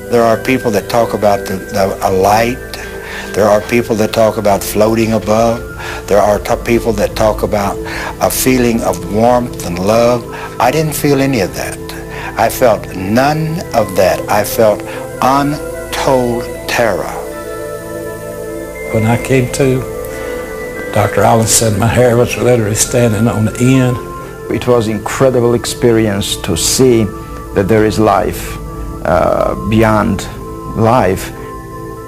There are people that talk about a light. There are people that talk about floating above. There are people that talk about a feeling of warmth and love. I didn't feel any of that. I felt none of that. I felt untold terror. When I came to, Dr. Allen said my hair was literally standing on the end. It was an incredible experience to see that there is life beyond life.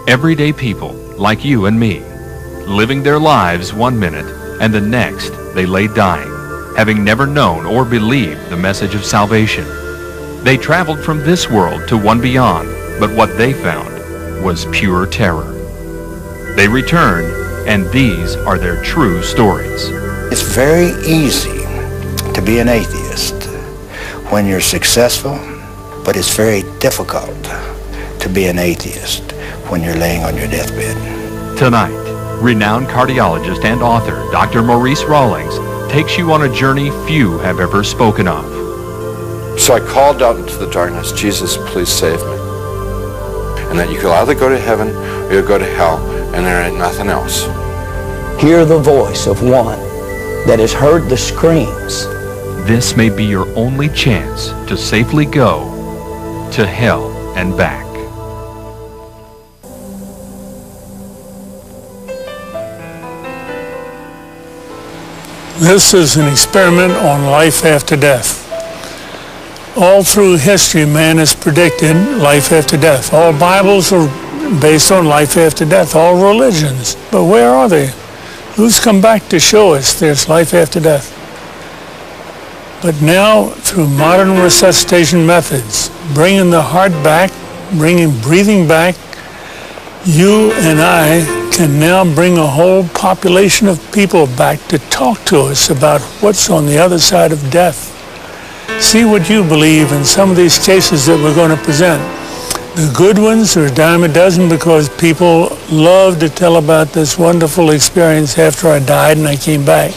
Everyday people like you and me, living their lives one minute and the next they lay dying, having never known or believed the message of salvation. They traveled from this world to one beyond, but what they found was pure terror. They returned, and these are their true stories. It's very easy to be an atheist when you're successful, but it's very difficult to be an atheist when you're laying on your deathbed. Tonight, renowned cardiologist and author Dr. Maurice Rawlings takes you on a journey few have ever spoken of. So I called out into the darkness, Jesus, please save me. And that you could either go to heaven or you'll go to hell, and there ain't nothing else. Hear the voice of one that has heard the screams. This may be your only chance to safely go to hell and back. This is an experiment on life after death. All through history, man has predicted life after death. All Bibles are based on life after death, all religions. But where are they? Who's come back to show us there's life after death? But now, through modern resuscitation methods, bringing the heart back, bringing breathing back, you and I can now bring a whole population of people back to talk to us about what's on the other side of death. See what you believe in some of these cases that we're going to present. The good ones are a dime a dozen because people love to tell about this wonderful experience after I died and I came back.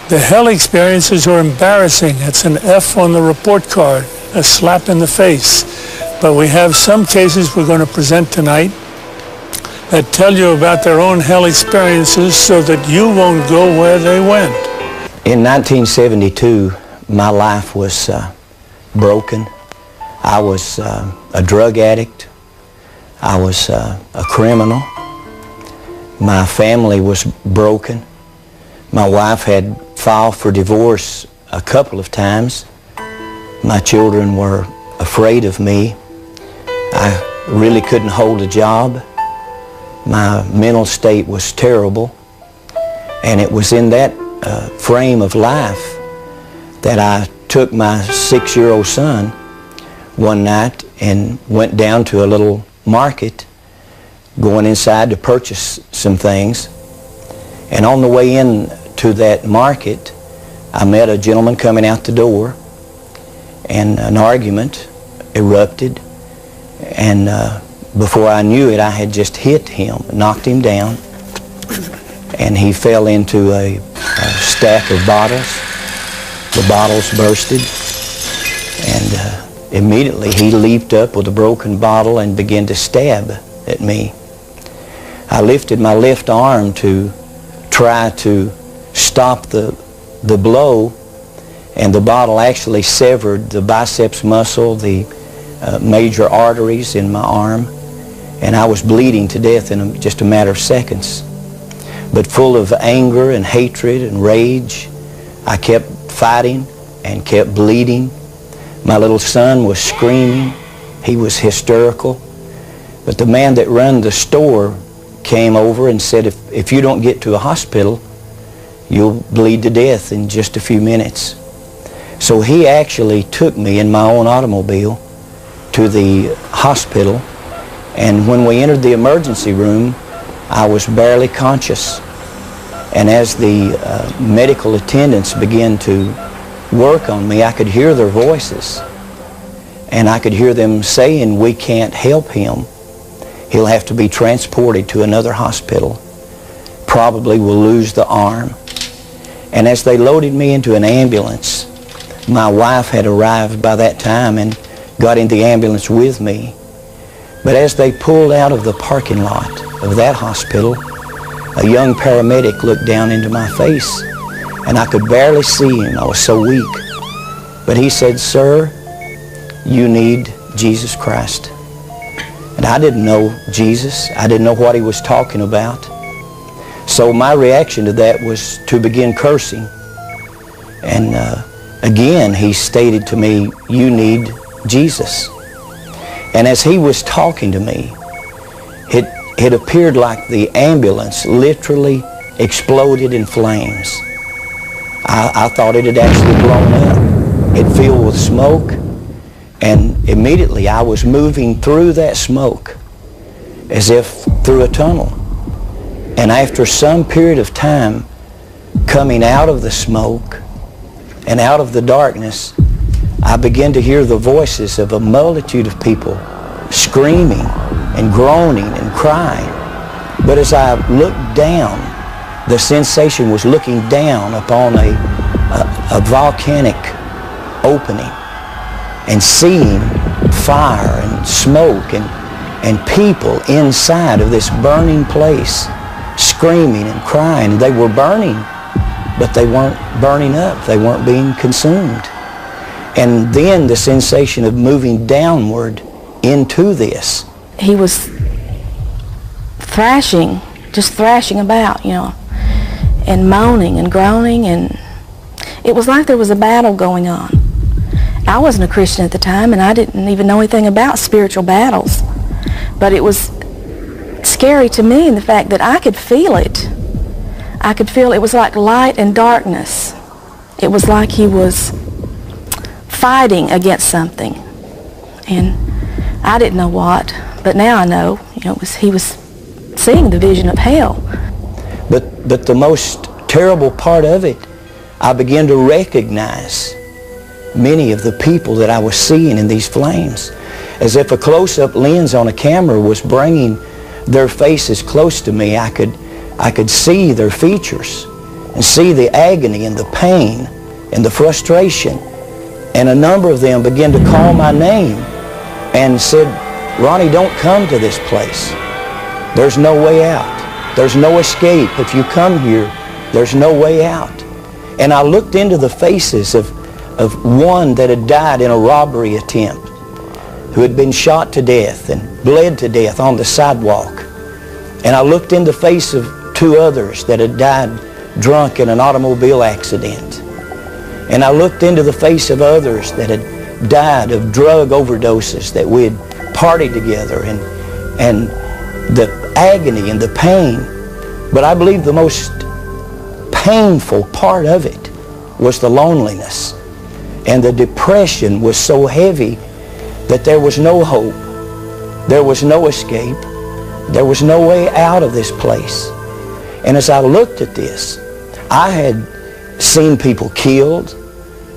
The hell experiences are embarrassing. It's an F on the report card, a slap in the face. But we have some cases we're going to present tonight that tell you about their own hell experiences so that you won't go where they went. In 1972, my life was broken. I was a drug addict. I was a criminal. My family was broken. My wife had filed for divorce a couple of times. My children were afraid of me. I really couldn't hold a job. My mental state was terrible. And it was in that frame of life that I took my 6-year-old son one night and went down to a little market, going inside to purchase some things. And on the way in to that market, I met a gentleman coming out the door, and an argument erupted. And before I knew it, I had just hit him, knocked him down, and he fell into a stack of bottles. The bottles bursted, and immediately he leaped up with a broken bottle and began to stab at me. I lifted my left arm to try to stop the blow, and the bottle actually severed the biceps muscle, the major arteries in my arm, and I was bleeding to death in just a matter of seconds. But full of anger and hatred and rage, I kept fighting and kept bleeding. My little son was screaming. He was hysterical. But the man that ran the store came over and said, if you don't get to a hospital, you'll bleed to death in just a few minutes. So he actually took me in my own automobile to the hospital, and when we entered the emergency room, I was barely conscious. And as the medical attendants began to work on me, I could hear their voices, and I could hear them saying, "We can't help him. He'll have to be transported to another hospital. Probably will lose the arm." And as they loaded me into an ambulance, my wife had arrived by that time and got in the ambulance with me. But as they pulled out of the parking lot of that hospital, a young paramedic looked down into my face, and I could barely see him. I was so weak. But he said, "Sir, you need Jesus Christ." And I didn't know Jesus. I didn't know what he was talking about. So my reaction to that was to begin cursing. And again, he stated to me, "You need Jesus." And as he was talking to me, it appeared like the ambulance literally exploded in flames. I thought it had actually blown up. It filled with smoke, and immediately I was moving through that smoke as if through a tunnel. And after some period of time coming out of the smoke and out of the darkness, I began to hear the voices of a multitude of people screaming and groaning and crying. But as I looked down, the sensation was looking down upon a volcanic opening and seeing fire and smoke and people inside of this burning place screaming and crying. They were burning, but they weren't burning up. They weren't being consumed. And then the sensation of moving downward into this. He was thrashing, just thrashing about, you know, and moaning and groaning, and it was like there was a battle going on. I wasn't a Christian at the time, and I didn't even know anything about spiritual battles. But it was scary to me in the fact that I could feel it. I could feel it was like light and darkness. It was like he was fighting against something. And I didn't know what, but now I know, you know, he was seeing the vision of hell. But the most terrible part of it, I began to recognize many of the people that I was seeing in these flames. As if a close-up lens on a camera was bringing their faces close to me, I could see their features and see the agony and the pain and the frustration. And a number of them began to call my name and said, "Ronnie, don't come to this place. There's no way out. There's no escape. If you come here, there's no way out." And I looked into the faces of one that had died in a robbery attempt, who had been shot to death and bled to death on the sidewalk. And I looked in the face of two others that had died drunk in an automobile accident. And I looked into the face of others that had died of drug overdoses that we had partied together, and the agony and the pain. But I believe the most painful part of it was the loneliness. And the depression was so heavy that there was no hope. There was no escape. There was no way out of this place. And as I looked at this, I had seen people killed.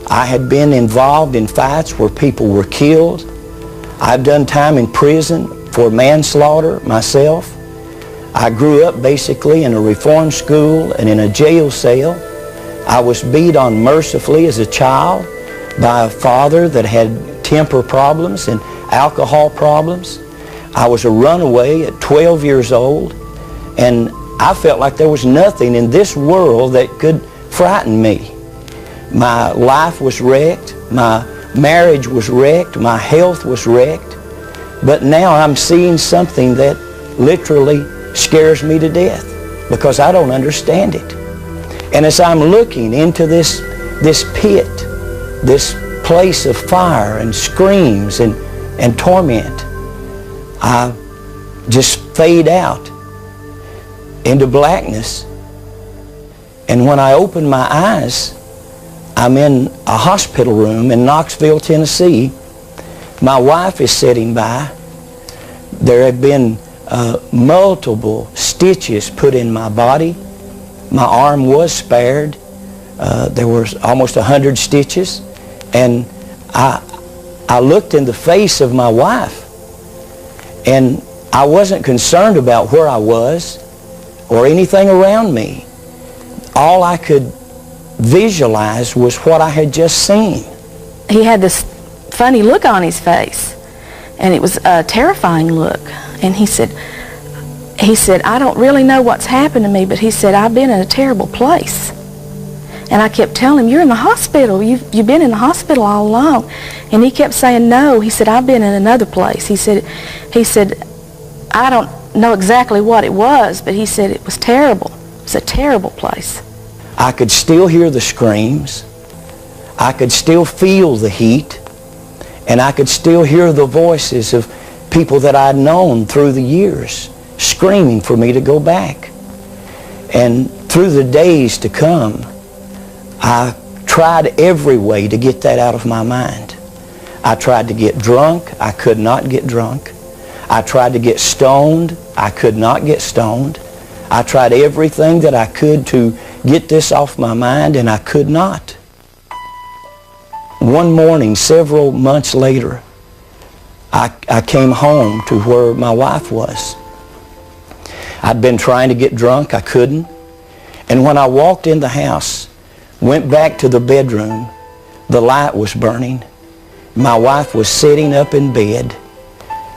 I had been involved in fights where people were killed. I've done time in prison for manslaughter myself. I grew up basically in a reform school and in a jail cell. I was beat on mercifully as a child by a father that had temper problems and alcohol problems. I was a runaway at 12 years old, and I felt like there was nothing in this world that could frighten me. My life was wrecked, my marriage was wrecked, my health was wrecked, but now I'm seeing something that literally scares me to death because I don't understand it. And as I'm looking into this pit, this place of fire and screams and torment, I just fade out into blackness. And when I open my eyes, I'm in a hospital room in Knoxville, Tennessee. My wife is sitting by. There have been multiple stitches put in my body. My arm was spared. There was almost 100 stitches. And I looked in the face of my wife, and I wasn't concerned about where I was or anything around me. All I could visualize was what I had just seen. He had this funny look on his face, And it was a terrifying look. And he said, I don't really know what's happened to me, but he said, I've been in a terrible place. And I kept telling him, you're in the hospital. You've been in the hospital all along. And he kept saying, no. He said, I've been in another place. He said, I don't know exactly what it was, but he said it was terrible. It was a terrible place. I could still hear the screams. I could still feel the heat. And I could still hear the voices of people that I'd known through the years screaming for me to go back. And through the days to come, I tried every way to get that out of my mind. I tried to get drunk. I could not get drunk. I tried to get stoned. I could not get stoned. I tried everything that I could to get this off my mind, and I could not. One morning, several months later, I came home to where my wife was. I'd been trying to get drunk. I couldn't. And when I walked in the house, went back to the bedroom, the light was burning. My wife was sitting up in bed,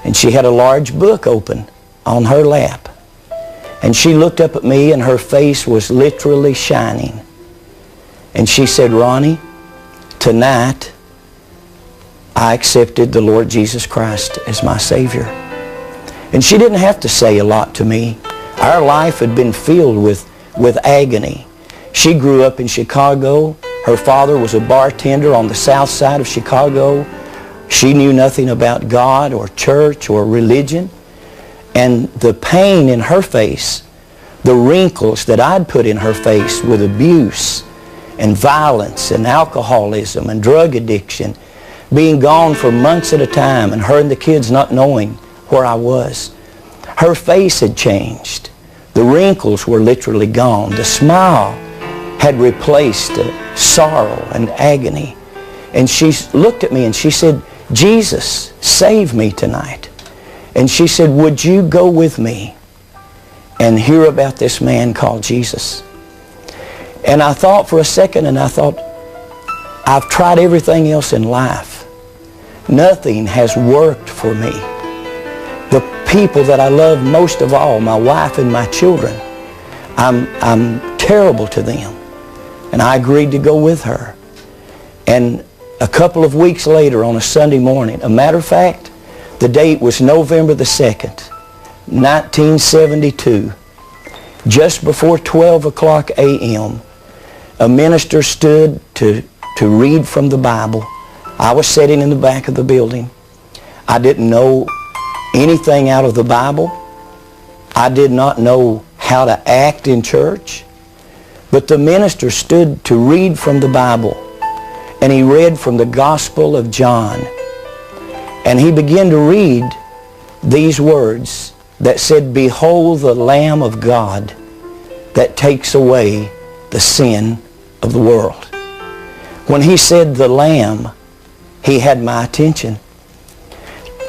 and she had a large book open on her lap. And she looked up at me, and her face was literally shining. And she said, Ronnie, tonight I accepted the Lord Jesus Christ as my Savior. And she didn't have to say a lot to me. Our life had been filled with agony. She grew up in Chicago. Her father was a bartender on the south side of Chicago. She knew nothing about God or church or religion. And the pain in her face, the wrinkles that I'd put in her face with abuse and violence and alcoholism and drug addiction, being gone for months at a time, and her and the kids not knowing where I was. Her face had changed. The wrinkles were literally gone. The smile had replaced sorrow and agony. And she looked at me and she said, Jesus, save me tonight. And she said, would you go with me and hear about this man called Jesus? And I thought for a second, and I thought, I've tried everything else in life. Nothing has worked for me. The people that I love most of all, my wife and my children, I'm terrible to them. And I agreed to go with her. And a couple of weeks later on a Sunday morning, a matter of fact, the date was November the 2nd, 1972. Just before 12 o'clock a.m., a minister stood to read from the Bible. I was sitting in the back of the building. I didn't know anything out of the Bible. I did not know how to act in church. But the minister stood to read from the Bible, and he read from the Gospel of John. And he began to read these words that said, behold the Lamb of God that takes away the sin of the world. When he said the Lamb, he had my attention.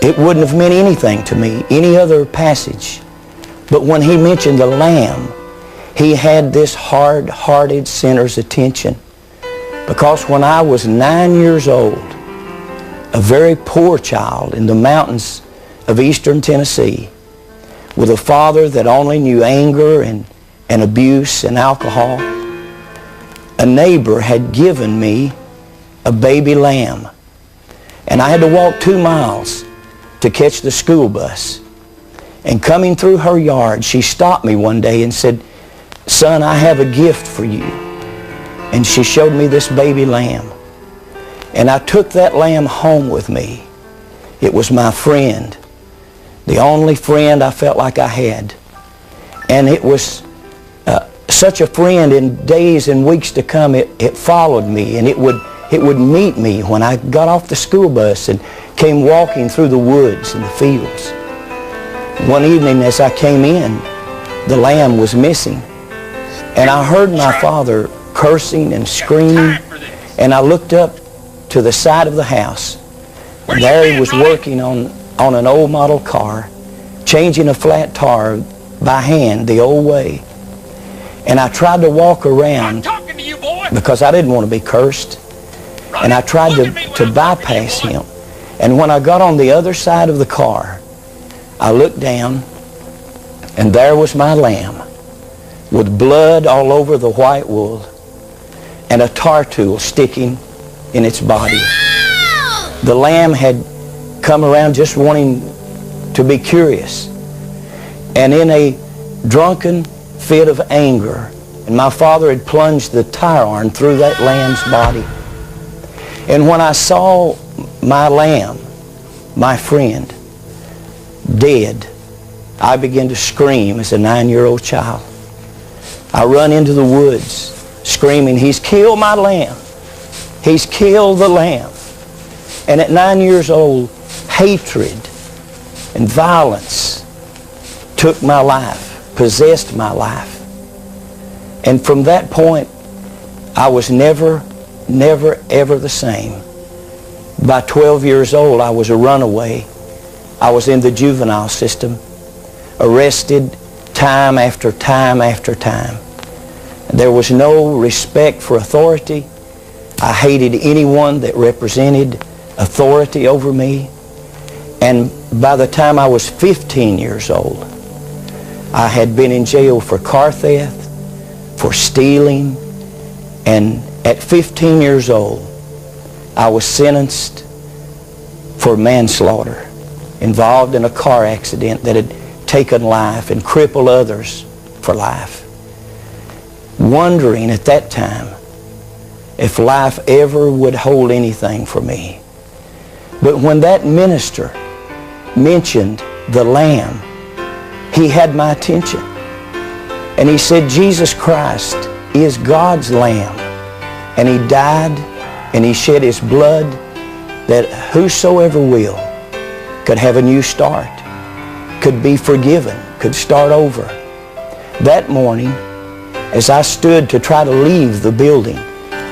It wouldn't have meant anything to me, any other passage. But when he mentioned the Lamb, he had this hard-hearted sinner's attention. Because when I was 9 years old, a very poor child in the mountains of eastern Tennessee, with a father that only knew anger and abuse and alcohol, a neighbor had given me a baby lamb. And I had to walk 2 miles to catch the school bus. And coming through her yard, she stopped me one day and said, son, I have a gift for you. And she showed me this baby lamb. And I took that lamb home with me. It was my friend, the only friend I felt like I had. And it was such a friend in days and weeks to come. It followed me, and it would meet me when I got off the school bus and came walking through the woods and the fields. One evening as I came in, the lamb was missing. And I heard my father cursing and screaming, and I looked up to the side of the house, and there he was working on an old model car, changing a flat tire by hand the old way. And I tried to walk around because I didn't want to be cursed, and I tried to bypass him. And when I got on the other side of the car, I looked down, and there was my lamb with blood all over the white wool and a tar tool sticking in its body. The lamb had come around just wanting to be curious. And in a drunken fit of anger, and my father had plunged the tire iron through that lamb's body. And when I saw my lamb, my friend, dead, I began to scream as a 9-year-old child. I run into the woods screaming, "He's killed my lamb. He's killed the lamb." And at 9 years old, hatred and violence took my life, possessed my life. And from that point, I was never, ever the same. By 12 years old, I was a runaway. I was in the juvenile system, arrested time after time after time. There was no respect for authority. I hated anyone that represented authority over me. And by the time I was 15 years old, I had been in jail for car theft, for stealing, and at 15 years old, I was sentenced for manslaughter, involved in a car accident that had taken life and crippled others for life. Wondering at that time if life ever would hold anything for me. But when that minister mentioned the Lamb, he had my attention. And he said, Jesus Christ is God's Lamb. And he died and he shed his blood that whosoever will could have a new start, could be forgiven, could start over. That morning, as I stood to try to leave the building,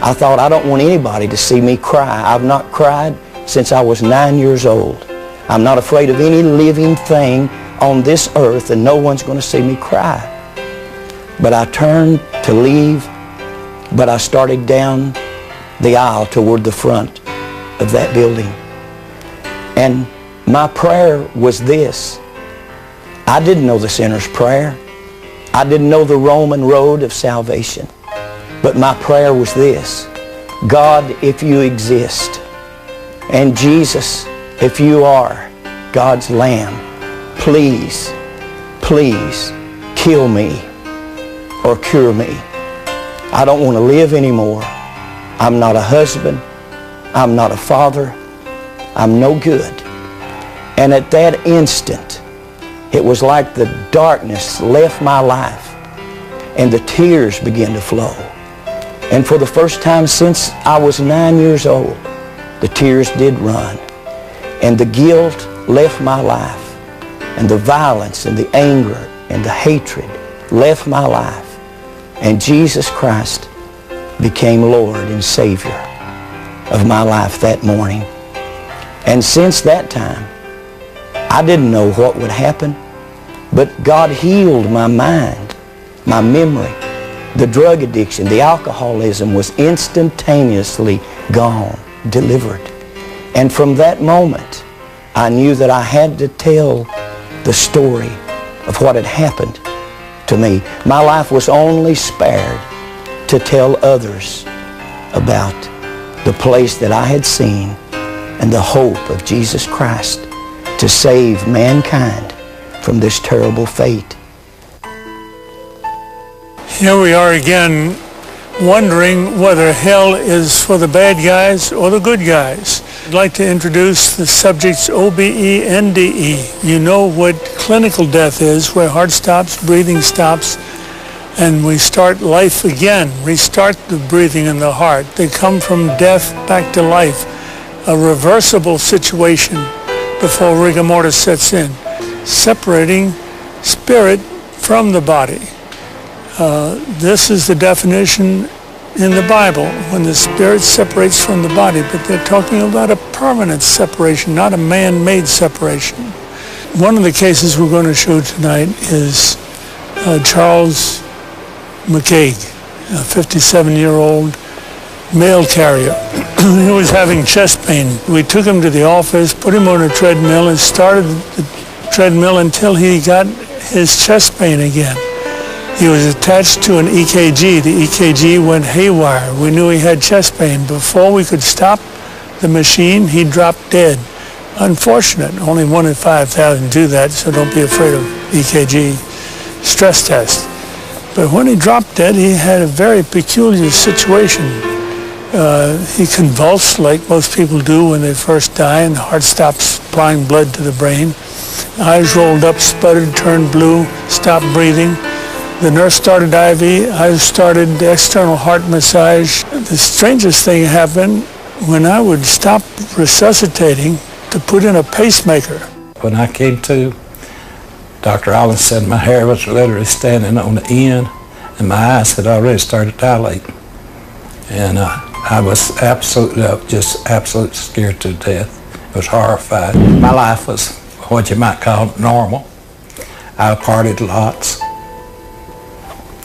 I thought, I don't want anybody to see me cry. I've not cried since I was 9 years old. I'm not afraid of any living thing on this earth, and no one's going to see me cry. But I turned to leave, but I started down the aisle toward the front of that building. And my prayer was this. I didn't know the sinner's prayer. I didn't know the Roman road of salvation. But my prayer was this. God, if you exist, and Jesus, if you are God's Lamb, please, please kill me or cure me. I don't want to live anymore. I'm not a husband. I'm not a father. I'm no good. And at that instant, it was like the darkness left my life and the tears began to flow. And for the first time since I was 9 years old, the tears did run. And the guilt left my life. And the violence and the anger and the hatred left my life. And Jesus Christ became Lord and Savior of my life that morning. And since that time, I didn't know what would happen, but God healed my mind, my memory. The drug addiction, the alcoholism was instantaneously gone, delivered. And from that moment, I knew that I had to tell the story of what had happened to me. My life was only spared to tell others about the place that I had seen and the hope of Jesus Christ to save mankind from this terrible fate. Here we are again wondering whether hell is for the bad guys or the good guys. I'd like to introduce the subjects OBE and DE. You know what clinical death is, where heart stops, breathing stops, and we start life again, restart the breathing in the heart. They come from death back to life, a reversible situation before rigor mortis sets in, separating spirit from the body. This is the definition in the Bible, when the spirit separates from the body, but they're talking about a permanent separation, not a man-made separation. One of the cases we're going to show tonight is Charles McCaig, a 57-year-old mail carrier. He was having chest pain. We took him to the office, put him on a treadmill, and started the treadmill until he got his chest pain again. He was attached to an EKG. The EKG went haywire. We knew he had chest pain. Before we could stop the machine, he dropped dead. Unfortunate. Only 1 in 5,000 do that, so don't be afraid of EKG stress test. But when he dropped dead, he had a very peculiar situation. He convulsed like most people do when they first die, and the heart stops supplying blood to the brain. Eyes rolled up, sputtered, turned blue, stopped breathing. The nurse started IV. I started external heart massage. The strangest thing happened when I would stop resuscitating to put in a pacemaker. When I came to, Dr. Allen said my hair was literally standing on the end and my eyes had already started dilating. And I was absolutely scared to death. I was horrified. My life was what you might call normal. I partied lots.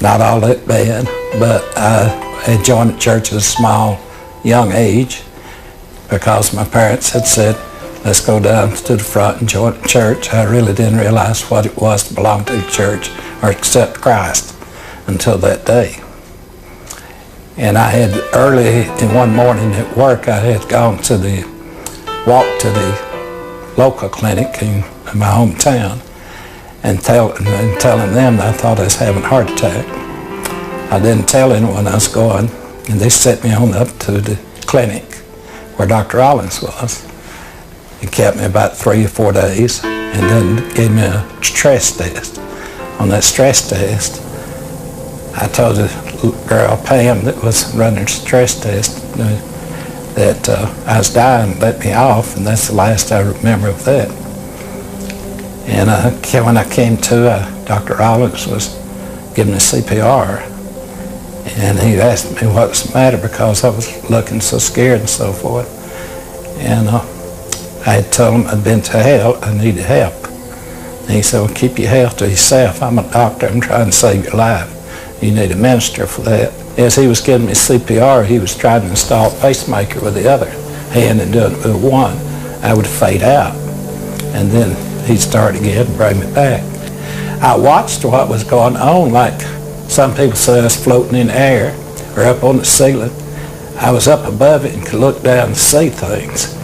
Not all that bad, but I had joined the church at a small, young age because my parents had said, let's go down to the front and join the church. I really didn't realize what it was to belong to the church or accept Christ until that day. And I had early in one morning at work, I had gone to walk to the local clinic in my hometown and telling them that I thought I was having a heart attack. I didn't tell anyone I was going, and they sent me on up to the clinic where Dr. Rollins was. He kept me about 3 or 4 days and then gave me a stress test. On that stress test, I told the girl, Pam, that was running the stress test, that I was dying, let me off, and that's the last I remember of that. And when I came to, Dr. Rollins was giving me CPR, and he asked me what was the matter because I was looking so scared and so forth. And I had told him I'd been to hell, I needed help. And he said, well, keep your health to yourself. I'm a doctor, I'm trying to save your life. You need a minister for that. As he was giving me CPR, he was trying to install a pacemaker with the other hand and doing it with one. I would fade out. And then he'd start again and bring me back. I watched what was going on, like some people say I was floating in the air or up on the ceiling. I was up above it and could look down and see things.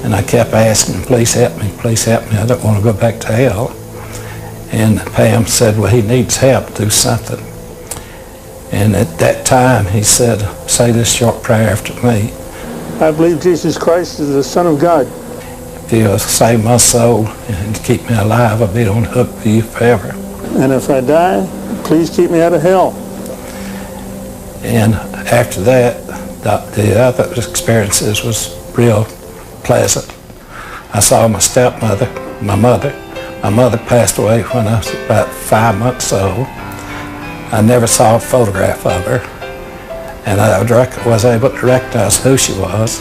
And I kept asking, please help me, I don't want to go back to hell. And Pam said, well, he needs help, do something. And at that time, he said, say this short prayer after me. I believe Jesus Christ is the Son of God. If you'll save my soul and keep me alive, I'll be on the hook for you forever. And if I die, please keep me out of hell. And after that, the other experiences was real pleasant. I saw my stepmother, my mother. My mother passed away when I was about 5 months old. I never saw a photograph of her, and I was able to recognize who she was.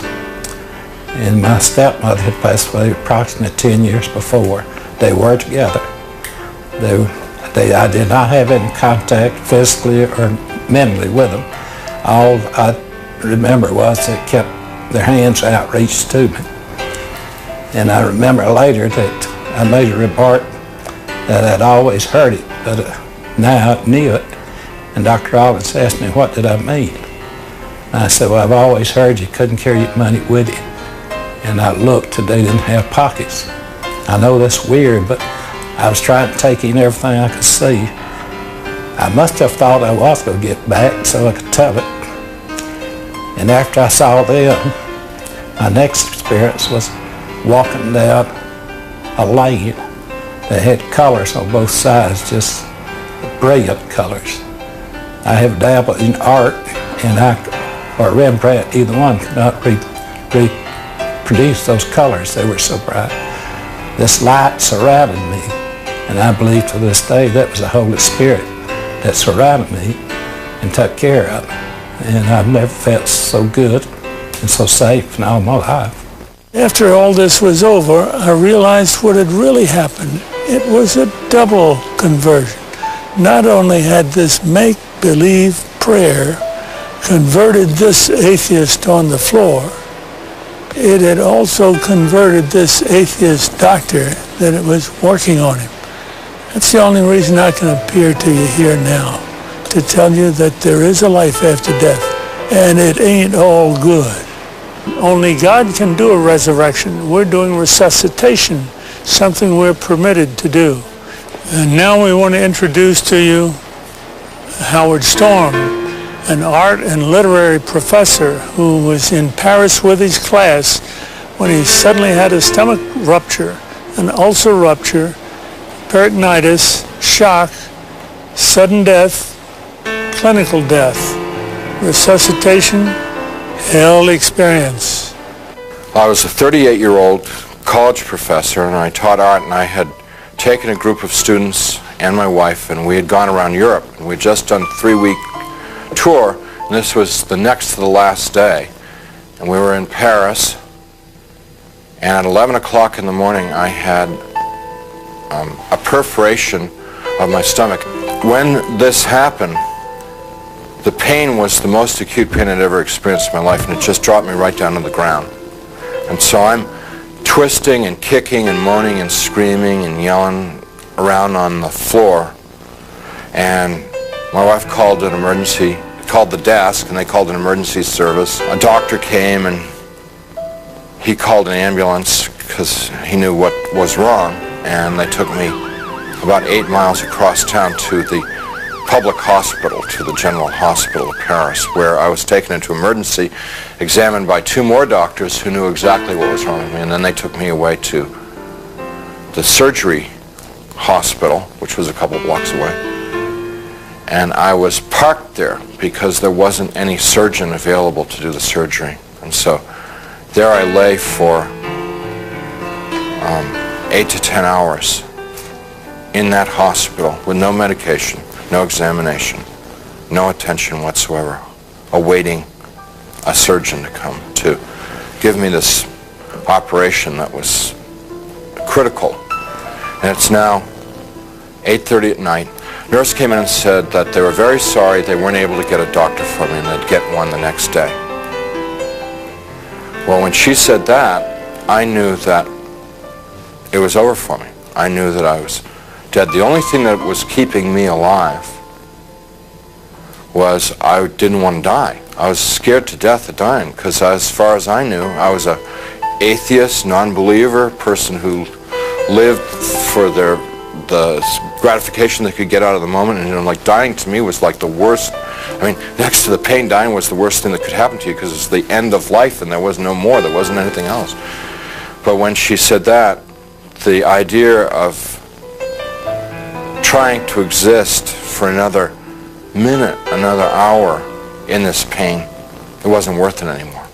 And my stepmother had passed away approximately 10 years before. They were together. I did not have any contact physically or mentally with them. All I remember was they kept their hands outreached to me. And I remember later that I made a remark that I'd always heard it, but now I knew it. And Dr. Rollins asked me, what did I mean? And I said, well, I've always heard you couldn't carry your money with you. And I looked and they didn't have pockets. I know that's weird, but I was trying to take in everything I could see. I must have thought I was going to get back so I could tell it. And after I saw them, my next experience was walking down a lane that had colors on both sides, just brilliant colors. I have dabbled in art, and or Rembrandt, either one could not reproduce those colors. They were so bright. This light surrounded me, and I believe to this day that was the Holy Spirit that surrounded me and took care of me. And I've never felt so good and so safe in all my life. After all this was over, I realized what had really happened. It was a double conversion. Not only had this make-believe prayer converted this atheist on the floor, it had also converted this atheist doctor that it was working on him. That's the only reason I can appear to you here now, to tell you that there is a life after death, and it ain't all good. Only God can do a resurrection. We're doing resuscitation, something we're permitted to do. And now we want to introduce to you Howard Storm, an art and literary professor who was in Paris with his class when he suddenly had a stomach rupture, an ulcer rupture, peritonitis, shock, sudden death, clinical death, resuscitation, hell experience. I was a 38-year-old college professor, and I taught art, and I had taken a group of students and my wife, and we had gone around Europe, and we had just done a 3-week tour, and this was the next to the last day, and we were in Paris, and at 11 o'clock in the morning I had a perforation of my stomach. When this happened, the pain was the most acute pain I'd ever experienced in my life, and it just dropped me right down to the ground. And so I'm twisting and kicking and moaning and screaming and yelling around on the floor, and my wife called the desk, and they called an emergency service. A doctor came, and he called an ambulance because he knew what was wrong, and they took me about 8 miles across town to the public hospital, to the General Hospital of Paris, where I was taken into emergency, examined by 2 more doctors who knew exactly what was wrong with me, and then they took me away to the surgery hospital, which was a couple blocks away. And I was parked there because there wasn't any surgeon available to do the surgery. And so there I lay for 8 to 10 hours in that hospital with no medication, no examination, no attention whatsoever, awaiting a surgeon to come to give me this operation that was critical. And it's now 8:30 at night. Nurse came in and said that they were very sorry they weren't able to get a doctor for me, and they'd get one the next day. Well, when she said that, I knew that it was over for me. I knew that I was dead. The only thing that was keeping me alive was I didn't want to die. I was scared to death of dying because, as far as I knew, I was an atheist, non-believer, person who lived for the gratification they could get out of the moment, and like dying to me was like the worst. I mean, next to the pain, dying was the worst thing that could happen to you because it's the end of life and there was no more, there wasn't anything else. But when she said that, the idea of trying to exist for another minute, another hour in this pain, it wasn't worth it anymore.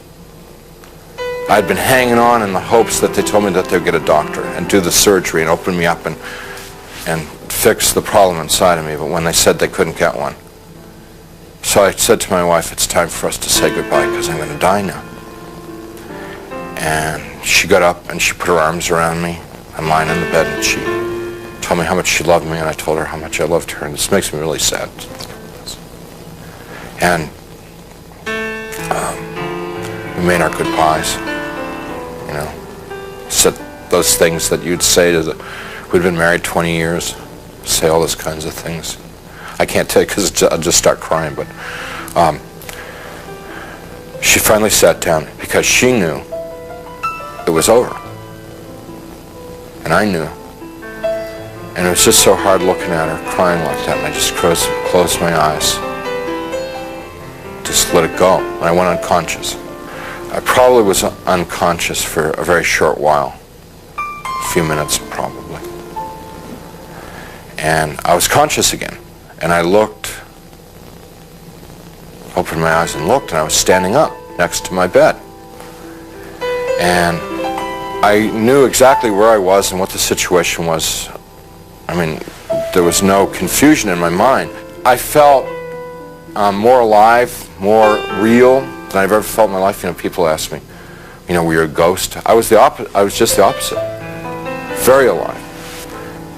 I'd been hanging on in the hopes that they told me that they'd get a doctor and do the surgery and open me up and fix the problem inside of me, but when they said they couldn't get one. So I said to my wife, it's time for us to say goodbye because I'm going to die now. And she got up and she put her arms around me. I'm lying in the bed, and she told me how much she loved me, and I told her how much I loved her, and this makes me really sad. And we made our goodbyes, you know, said those things that you'd say to who'd been married 20 years, say all those kinds of things. I can't tell you because I'll just start crying, but she finally sat down because she knew it was over. And I knew. And it was just so hard looking at her, crying like that, and I just closed my eyes. Just let it go. And I went unconscious. I probably was unconscious for a very short while. A few minutes, probably. And I was conscious again. And I looked, opened my eyes and looked, and I was standing up next to my bed. And I knew exactly where I was and what the situation was. I mean, there was no confusion in my mind. I felt more alive, more real than I've ever felt in my life. You know, people ask me, you know, were you a ghost? I was just the opposite. Very alive.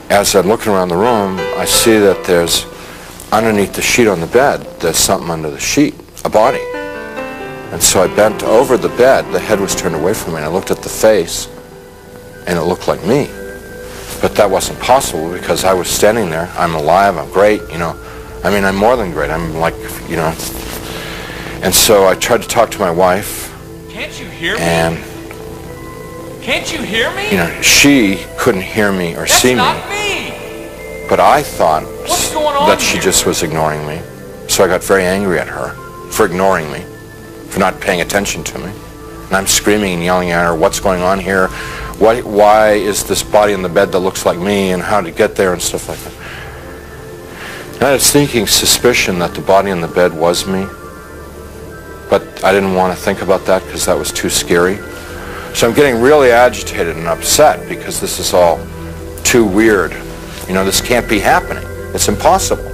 As I'm looking around the room, I see that there's, underneath the sheet on the bed, there's something under the sheet. a body. And so I bent over the bed, the head was turned away from me, and I looked at the face, and it looked like me. But that wasn't possible because I was standing there. I'm alive, I'm great, you know. I mean, I'm more than great. I'm like, you know. And so I tried to talk to my wife. Can't you hear me? And can't you hear me? You know, she couldn't hear me or see me. That's not me. But I thought What's going on that she here? just was ignoring me. So I got very angry at her for ignoring me, for not paying attention to me. And I'm screaming and yelling at her, what's going on here? Why is this body in the bed that looks like me, and how to get there and stuff like that. And I had a sneaking suspicion that the body in the bed was me. But I didn't want to think about that because that was too scary. So I'm getting really agitated and upset because this is all too weird. You know, this can't be happening. It's impossible.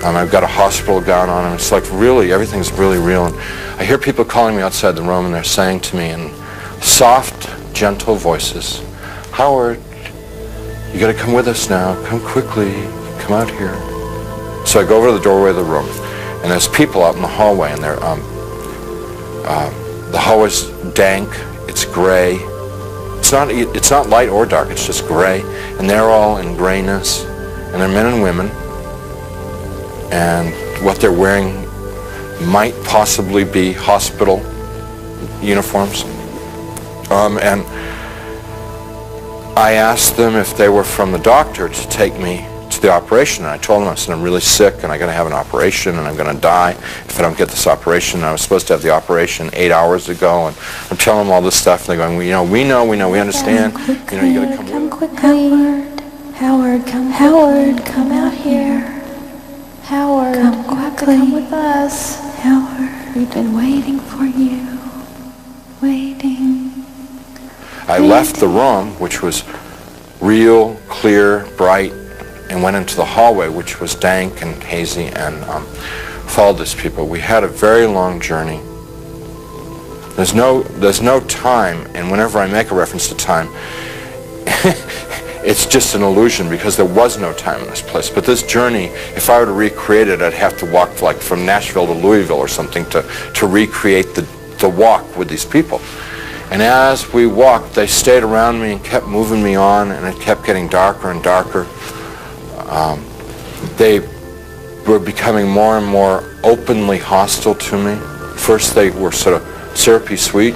I've got a hospital gown on, and it's like really, everything's really real. And I hear people calling me outside the room, and they're saying to me in soft, gentle voices, Howard, you got to come with us now. Come quickly. Come out here. So I go over to the doorway of the room, and there's people out in the hallway, and they're the hallway's dank. It's gray. It's not light or dark. It's just gray, and they're all in grayness, and they're men and women. And what they're wearing might possibly be hospital uniforms. And I asked them if they were from the doctor to take me to the operation. And I told them, I said, I'm really sick and I'm going to have an operation and I'm going to die if I don't get this operation. And I was supposed to have the operation 8 hours ago. And I'm telling them all this stuff. And they're going, well, you know, we understand. You know, you got to come quickly. Howard, come out here. Howard, come quickly. Come with us. Howard, we've been waiting for you. Waiting. I left the room, which was real, clear, bright, and went into the hallway, which was dank and hazy, and followed these people. We had a very long journey. There's no time, and whenever I make a reference to time, it's just an illusion because there was no time in this place. But this journey, if I were to recreate it, I'd have to walk like from Nashville to Louisville or something to recreate the walk with these people. And as we walked, they stayed around me and kept moving me on, and it kept getting darker and darker. They were becoming more and more openly hostile to me. First they were sort of syrupy sweet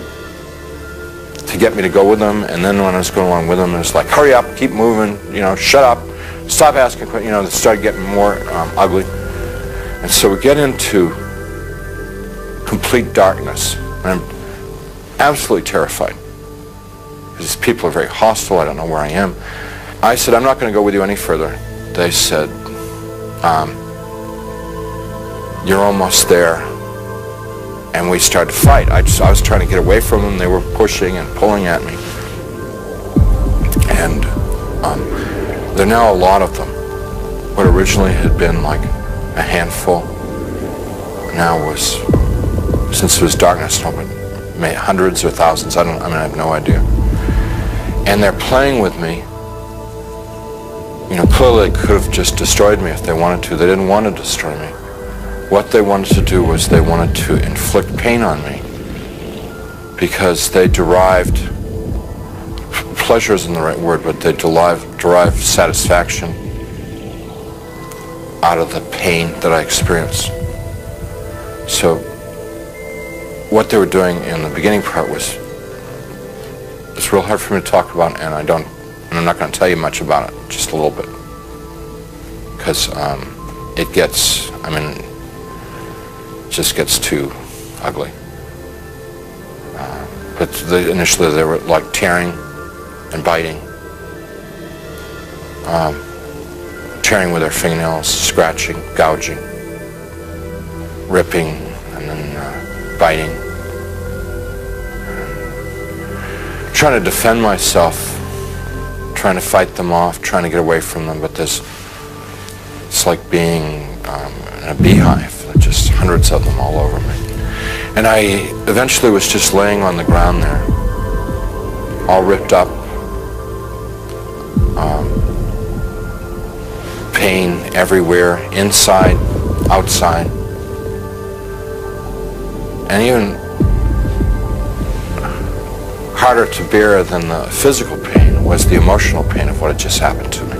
to get me to go with them, and then when I was going along with them, it was like, hurry up, keep moving, you know, shut up, stop asking questions, you know, they started getting more ugly. And so we get into complete darkness, and I'm absolutely terrified. These people are very hostile, I don't know where I am. I said, I'm not going to go with you any further. They said, you're almost there. And we started to fight. I was trying to get away from them. They were pushing and pulling at me. And there are now a lot of them. What originally had been like a handful now was, since it was darkness, hundreds or thousands. I have no idea. And they're playing with me. You know, clearly they could have just destroyed me if they wanted to. They didn't want to destroy me. What they wanted to do was they wanted to inflict pain on me because they derived, pleasure isn't the right word, but they derived satisfaction out of the pain that I experienced. So what they were doing in the beginning part was, it's real hard for me to talk about, and I'm not going to tell you much about it, just a little bit, because it gets, just gets too ugly. But initially they were like tearing and biting, tearing with their fingernails, scratching, gouging, ripping, and then biting. Trying to defend myself, trying to fight them off, trying to get away from them, but it's like being in a beehive. Just hundreds of them all over me. And I eventually was just laying on the ground there, all ripped up, pain everywhere, inside, outside. And even harder to bear than the physical pain was the emotional pain of what had just happened to me.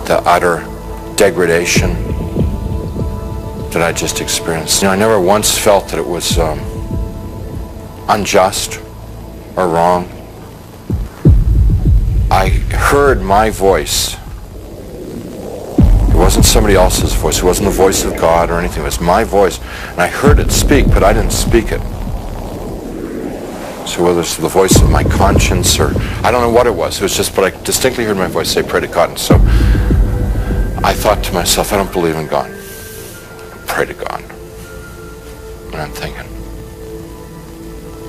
The utter degradation that I just experienced. I never once felt that it was unjust or wrong. I heard my voice. It wasn't somebody else's voice. It wasn't the voice of God or anything. It was my voice. And I heard it speak, but I didn't speak it. So whether it's the voice of my conscience or I don't know what it was. It was just, but I distinctly heard my voice say, pray to God. And so I thought to myself, I don't believe in God. Pray to God. And I'm thinking,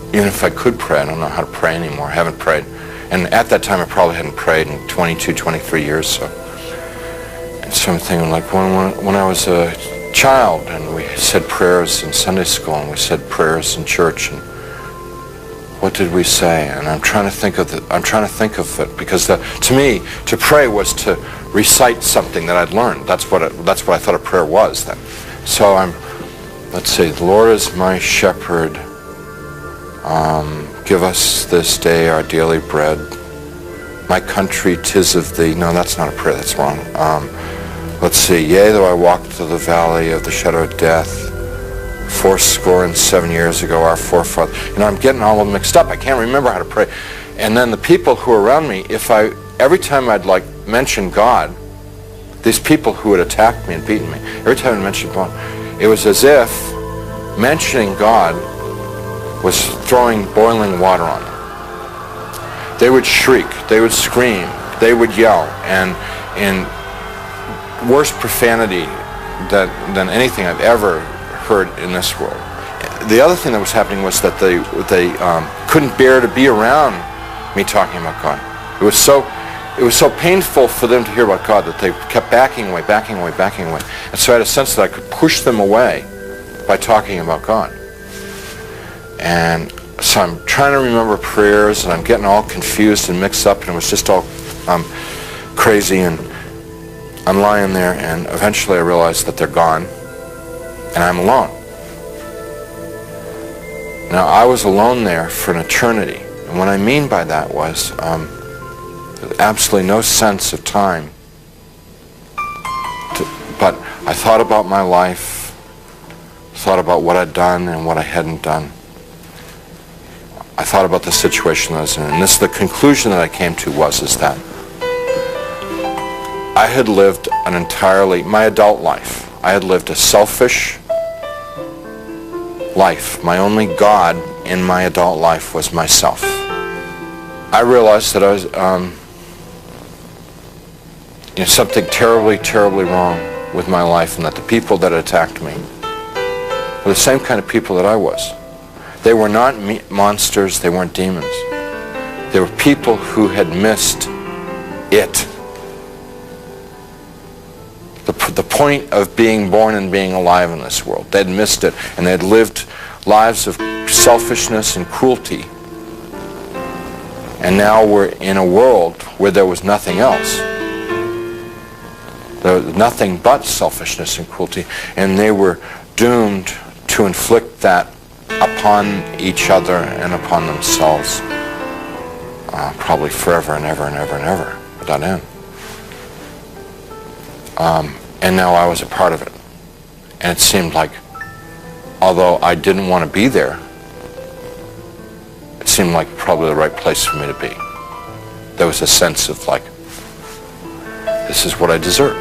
even if I could pray, I don't know how to pray anymore. I haven't prayed. And at that time, I probably hadn't prayed in 22, 23 years. So I'm thinking, like when I was a child and we said prayers in Sunday school and we said prayers in church, and what did we say? And I'm trying to think of it because to me, to pray was to recite something that I'd learned. That's what I thought a prayer was then. So let's see, the Lord is my shepherd. Give us this day our daily bread. My country, 'tis of thee. No, that's not a prayer. That's wrong. Let's see. Yea, though I walk through the valley of the shadow of death, 77 years ago, our forefathers. I'm getting all of them mixed up. I can't remember how to pray. And then the people who were around me, every time I'd mention God, these people who had attacked me and beaten me, every time I mentioned God, it was as if mentioning God was throwing boiling water on them. They would shriek, they would scream, they would yell, and in worse profanity than anything I've ever heard in this world. The other thing that was happening was that they couldn't bear to be around me talking about God. It was so painful for them to hear about God that they kept backing away. And so I had a sense that I could push them away by talking about God. And so I'm trying to remember prayers, and I'm getting all confused and mixed up, and it was just all crazy, and I'm lying there, and eventually I realized that they're gone, and I'm alone. Now, I was alone there for an eternity, and what I mean by that was absolutely no sense of time. But I thought about my life, thought about what I'd done and what I hadn't done. I thought about the situation I was in, and the conclusion that I came to is that I had lived my adult life. I had lived a selfish life. My only God in my adult life was myself. I realized that I was something terribly, terribly wrong with my life, and that the people that attacked me were the same kind of people that I was. They were not monsters, they weren't demons. They were people who had missed it. The point of being born and being alive in this world. They'd missed it, and they'd lived lives of selfishness and cruelty. And now we're in a world where there was nothing else. There was nothing but selfishness and cruelty, and they were doomed to inflict that upon each other and upon themselves, probably forever and ever and ever and ever, without end. And now I was a part of it. And it seemed like, although I didn't want to be there, it seemed like probably the right place for me to be. There was a sense of this is what I deserve,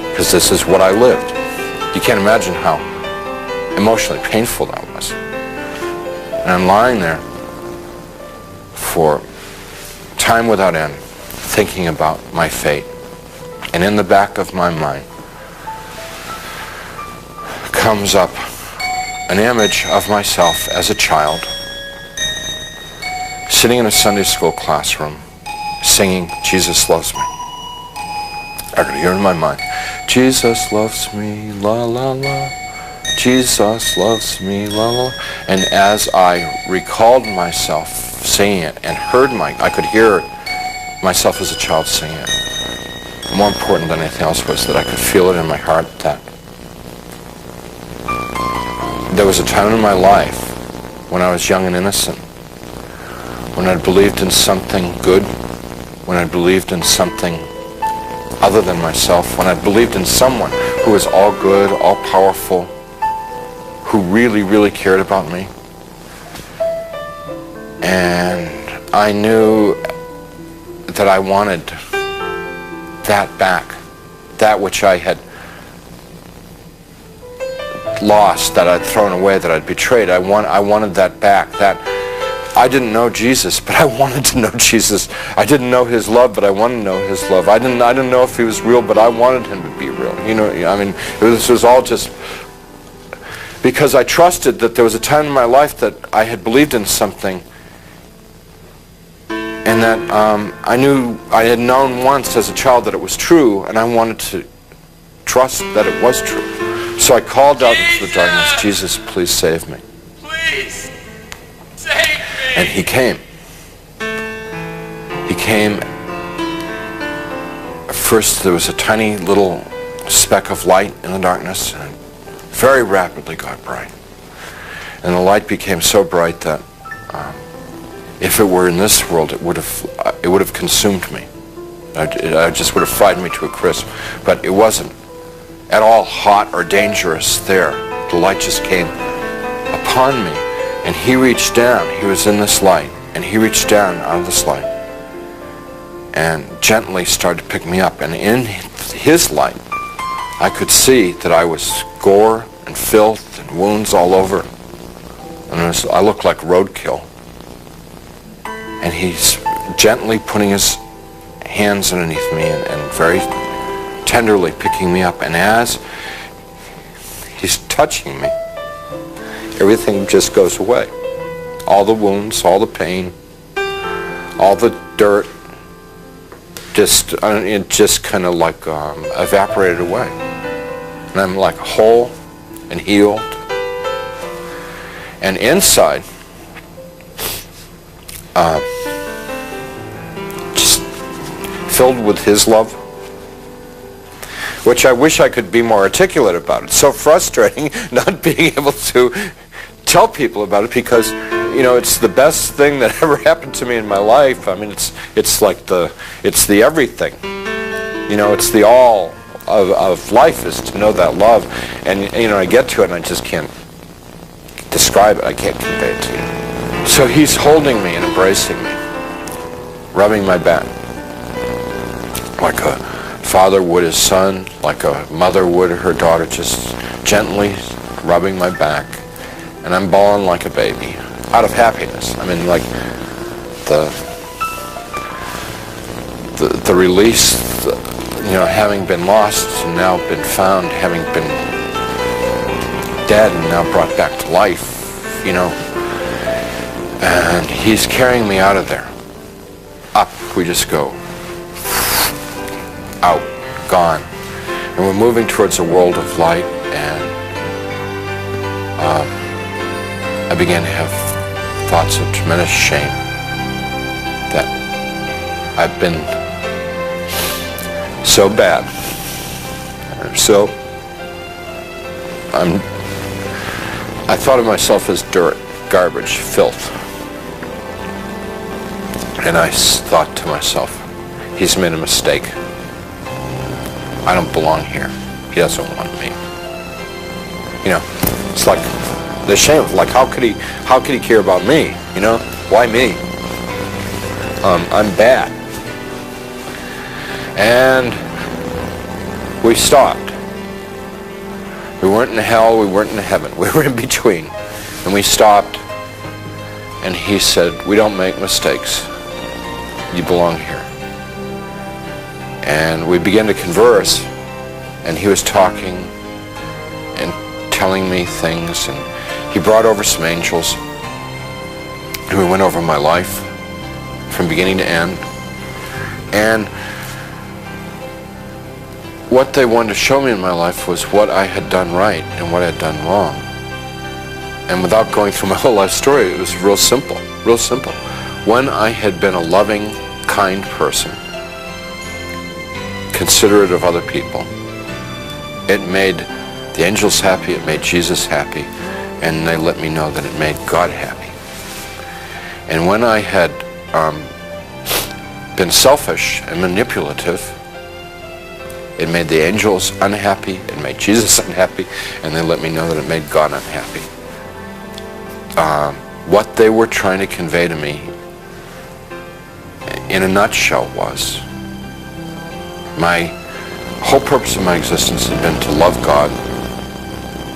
because this is what I lived. You can't imagine how emotionally painful that was. And I'm lying there for time without end, thinking about my fate. And in the back of my mind comes up an image of myself as a child, sitting in a Sunday school classroom, singing, Jesus Loves Me. I could hear in my mind, Jesus loves me, la la la. Jesus loves me, la la. And as I recalled myself singing it and I could hear myself as a child singing it. More important than anything else was that I could feel it in my heart that there was a time in my life when I was young and innocent, when I believed in something good, when I believed in something other than myself, when I believed in someone who was all good, all powerful, who really, really cared about me. And I knew that I wanted that back, that which I had lost, that I'd thrown away, that I'd betrayed. I wanted that back. That I didn't know Jesus, but I wanted to know Jesus. I didn't know his love, but I wanted to know his love. I didn't know if he was real, but I wanted him to be real. You know, I mean, this was all just because I trusted that there was a time in my life that I had believed in something, and that I knew I had known once as a child that it was true, and I wanted to trust that it was true. So I called out into the darkness, Jesus, please save me. Please, save me. And he came. He came. First there was a tiny little speck of light in the darkness, and it very rapidly got bright. And the light became so bright that if it were in this world, it would have consumed me. I just would have fried me to a crisp. But it wasn't at all hot or dangerous there. The light just came upon me, and he reached down. He was in this light, and he reached down out of this light and gently started to pick me up. And in his light, I could see that I was gore and filth and wounds all over, and I looked like roadkill. And he's gently putting his hands underneath me and very tenderly picking me up. And as he's touching me, everything just goes away. All the wounds, all the pain, all the dirt, it just kind of like evaporated away. And I'm like whole and healed. And inside, just filled with his love, which I wish I could be more articulate about. It's so frustrating not being able to tell people about it, because you know, it's the best thing that ever happened to me in my life. I mean, it's like the everything. You know, it's the all of life is to know that love. And you know, I get to it and I just can't describe it. I can't convey it to you. So he's holding me and embracing me, rubbing my back like a father would his son, like a mother would her daughter, just gently rubbing my back. And I'm bawling like a baby, out of happiness. I mean, like the release, you know, having been lost and now been found, having been dead and now brought back to life, you know. And he's carrying me out of there. Up we just go. Out, gone. And we're moving towards a world of light, and I began to have thoughts of tremendous shame that I've been so bad. I thought of myself as dirt, garbage, filth. And I thought to myself, he's made a mistake. I don't belong here. He doesn't want me. You know, it's like the shame of, like, how could he care about me? You know, why me? I'm bad. And we stopped. We weren't in hell, we weren't in heaven. We were in between. And we stopped, and he said, we don't make mistakes. You belong here. And we began to converse, and he was talking and telling me things, and he brought over some angels, and we went over my life from beginning to end. And what they wanted to show me in my life was what I had done right and what I had done wrong. And without going through my whole life story, it was real simple, real simple. When I had been a loving, kind person, considerate of other people, it made the angels happy, it made Jesus happy, and they let me know that it made God happy. And when I had been selfish and manipulative, it made the angels unhappy, it made Jesus unhappy, and they let me know that it made God unhappy. What they were trying to convey to me, in a nutshell, was my whole purpose of my existence had been to love God,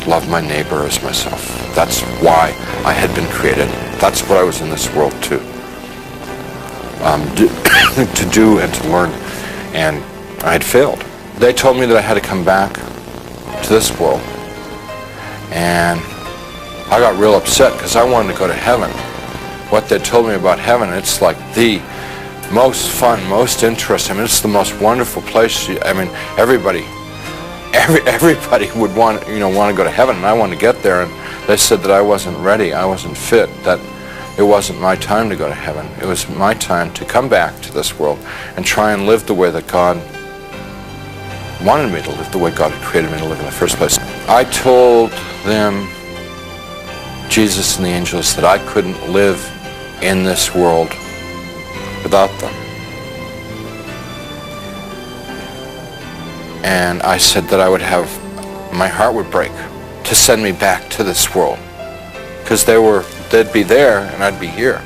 love my neighbor as myself. That's why I had been created. That's what I was in this world to do and to learn, and I had failed. They told me that I had to come back to this world, and I got real upset because I wanted to go to heaven. What they told me about heaven, it's like the most fun, most interesting. I mean, it's the most wonderful place. I mean, everybody would want to go to heaven, and I wanted to get there. And they said that I wasn't ready, I wasn't fit, that it wasn't my time to go to heaven. It was my time to come back to this world and try and live the way that God wanted me to live, the way God had created me to live in the first place. I told them, Jesus and the angels, that I couldn't live in this world without them. And I said that I would have, my heart would break to send me back to this world, because they'd be there and I'd be here.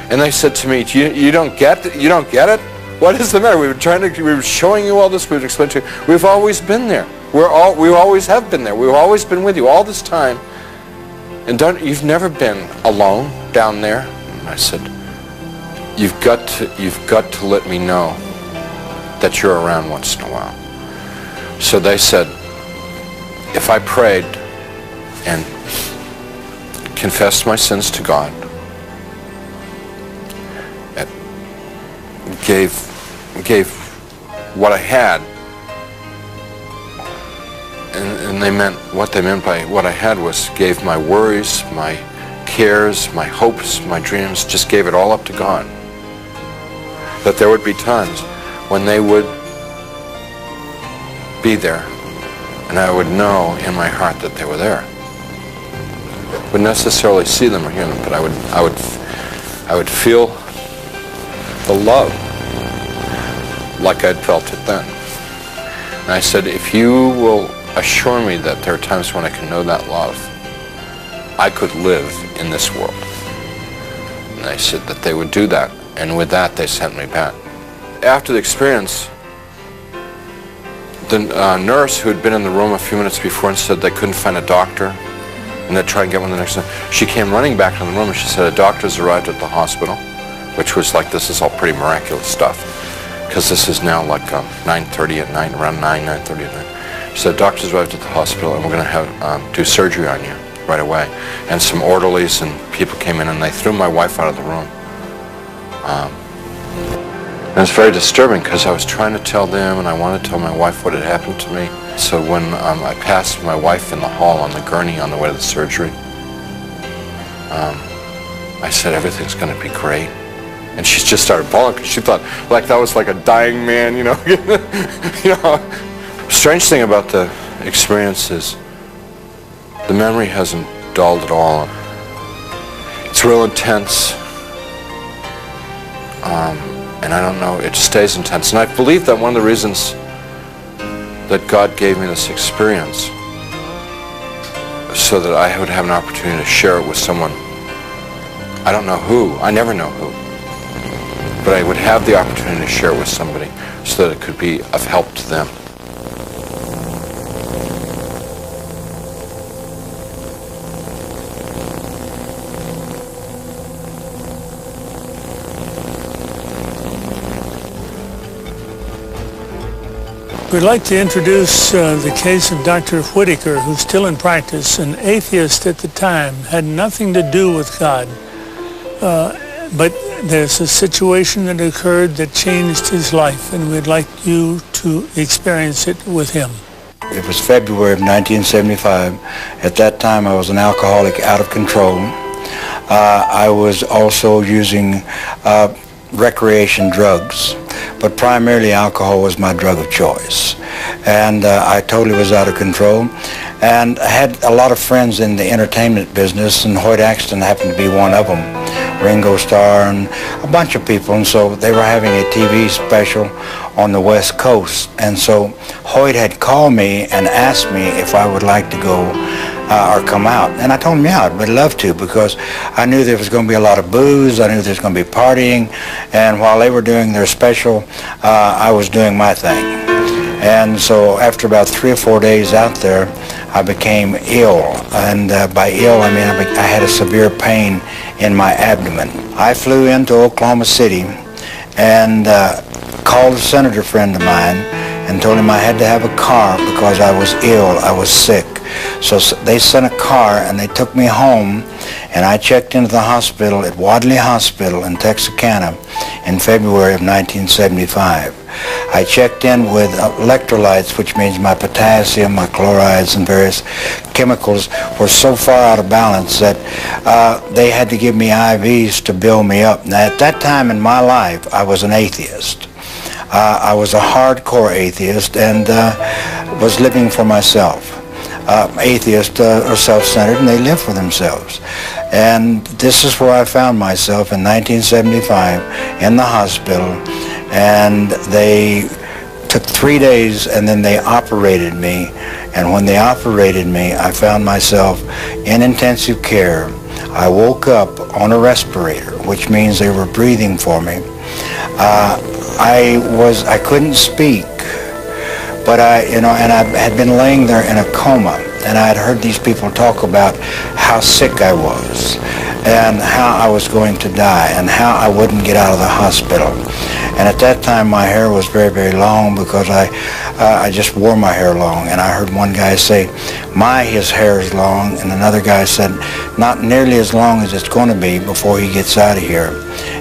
And they said to me, you don't get it? You don't get it? What is the matter? We were showing you all this, we would explain to you. We've always been there. We always have been there. We've always been with you all this time. And you've never been alone down there. And I said, you've got to let me know that you're around once in a while. So they said, if I prayed and confessed my sins to God, gave what I had, and what they meant by what I had was gave my worries, my cares, my hopes, my dreams, just gave it all up to God. That there would be times when they would be there, and I would know in my heart that they were there. I wouldn't necessarily see them or hear them, but I would feel the love like I'd felt it then. And I said, if you will assure me that there are times when I can know that love, I could live in this world. And they said that they would do that, and with that they sent me back. After the experience, the nurse who had been in the room a few minutes before and said they couldn't find a doctor and they'd try and get one the next time, she came running back to the room and she said, a doctor's arrived at the hospital, which was like, this is all pretty miraculous stuff, because this is now like 9:30 at night, around 9:30 at night. She said, doctor's arrived at the hospital and we're going to have do surgery on you right away. And some orderlies and people came in and they threw my wife out of the room. And it's very disturbing because I was trying to tell them and I wanted to tell my wife what had happened to me. So when I passed my wife in the hall on the gurney on the way to the surgery, I said, everything's going to be great. And she just started bawling because she thought like that was like a dying man, you know. Strange thing about the experience is the memory hasn't dulled at all. It's real intense. And I don't know, it stays intense. And I believe that one of the reasons that God gave me this experience so that I would have an opportunity to share it with someone. I don't know who, I never know who, but I would have the opportunity to share it with somebody so that it could be of help to them. We'd like to introduce the case of Dr. Whitaker, who's still in practice, an atheist at the time, had nothing to do with God. But there's a situation that occurred that changed his life, and we'd like you to experience it with him. It was February of 1975. At that time, I was an alcoholic out of control. I was also using recreation drugs, but primarily alcohol was my drug of choice. And I totally was out of control. And I had a lot of friends in the entertainment business, and Hoyt Axton happened to be one of them. Ringo Starr and a bunch of people, and so they were having a TV special on the West Coast. And so Hoyt had called me and asked me if I would like to go or come out. And I told him, yeah, I'd love to, because I knew there was going to be a lot of booze, I knew there was going to be partying, and while they were doing their special, I was doing my thing. And so after about 3 or 4 days out there, I became ill, and by ill I mean I had a severe pain in my abdomen. I flew into Oklahoma City and called a senator friend of mine and told him I had to have a car because I was ill, I was sick. So they sent a car and they took me home, and I checked into the hospital at Wadley Hospital in Texarkana in February of 1975. I checked in with electrolytes, which means my potassium, my chlorides, and various chemicals were so far out of balance that they had to give me IVs to build me up. Now, at that time in my life, I was an atheist. I was a hardcore atheist and was living for myself. Atheists are self-centered, and they live for themselves. And this is where I found myself in 1975 in the hospital, and they took 3 days and then they operated me. And when they operated me, I found myself in intensive care. I woke up on a respirator, which means they were breathing for me. I couldn't speak, but I had been laying there in a coma, and I had heard these people talk about how sick I was and how I was going to die and how I wouldn't get out of the hospital. And at that time my hair was very, very long, because I just wore my hair long. And I heard one guy say, his hair is long, and another guy said, not nearly as long as it's going to be before he gets out of here.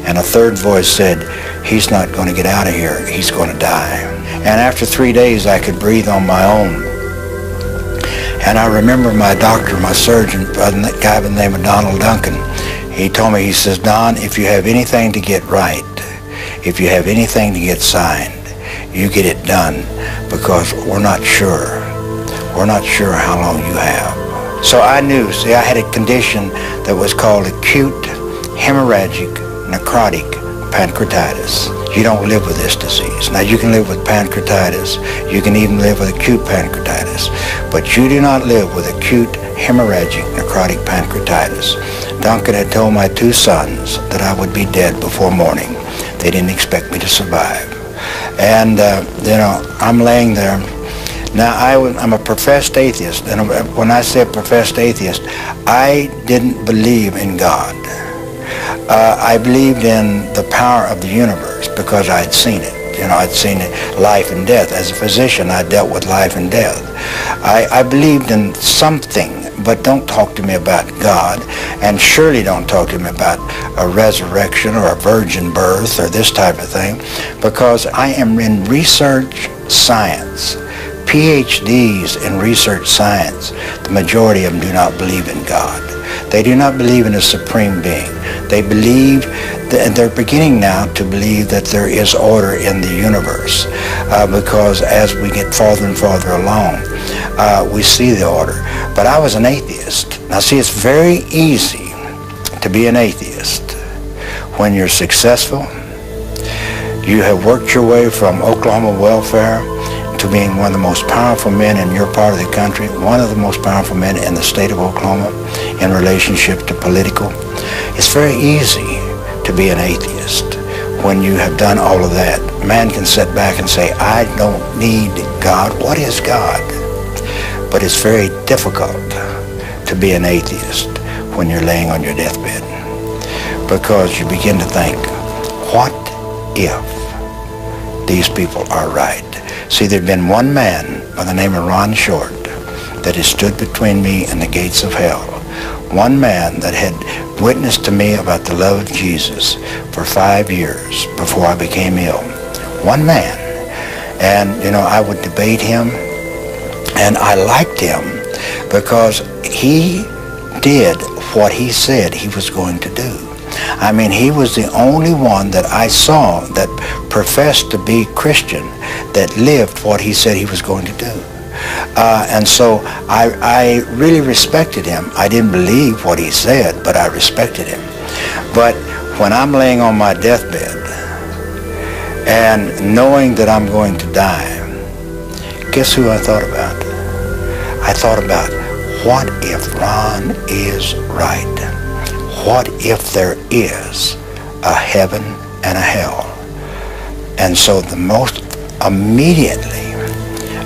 And a third voice said, he's not going to get out of here, he's going to die. And after 3 days I could breathe on my own. And I remember my doctor, my surgeon, a guy by the name of Donald Duncan, he told me, he says, Don, if you have anything to get right, if you have anything to get signed, you get it done, because we're not sure. We're not sure how long you have. So I knew, see, I had a condition that was called acute hemorrhagic necrotic pancreatitis. You don't live with this disease. Now, you can live with pancreatitis. You can even live with acute pancreatitis. But you do not live with acute hemorrhagic necrotic pancreatitis. Duncan had told my 2 sons that I would be dead before morning. They didn't expect me to survive. And, I'm laying there. Now, I'm a professed atheist. And when I say professed atheist, I didn't believe in God. I believed in the power of the universe because I had seen it. I'd seen life and death. As a physician, I dealt with life and death. I believed in something, but don't talk to me about God, and surely don't talk to me about a resurrection or a virgin birth or this type of thing, because I am in research science. PhDs in research science, the majority of them do not believe in God. They do not believe in a supreme being. They believe, and they're beginning now to believe that there is order in the universe, because as we get farther and farther along, we see the order. But I was an atheist. Now see, it's very easy to be an atheist when you're successful. You have worked your way from Oklahoma welfare to being one of the most powerful men in your part of the country, one of the most powerful men in the state of Oklahoma in relationship to political. It's very easy to be an atheist when you have done all of that. Man can sit back and say, I don't need God. What is God? But it's very difficult to be an atheist when you're laying on your deathbed, because you begin to think, what if these people are right? See, there'd been one man by the name of Ron Short that had stood between me and the gates of hell. One man that had witnessed to me about the love of Jesus for 5 years before I became ill. One man. And, I would debate him, and I liked him because he did what he said he was going to do. I mean, he was the only one that I saw that professed to be Christian, that lived what he said he was going to do. And so I really respected him. I didn't believe what he said, but I respected him. But when I'm laying on my deathbed and knowing that I'm going to die, guess who I thought about? I thought about, what if Ron is right? What if there is a heaven and a hell? And so the most immediately,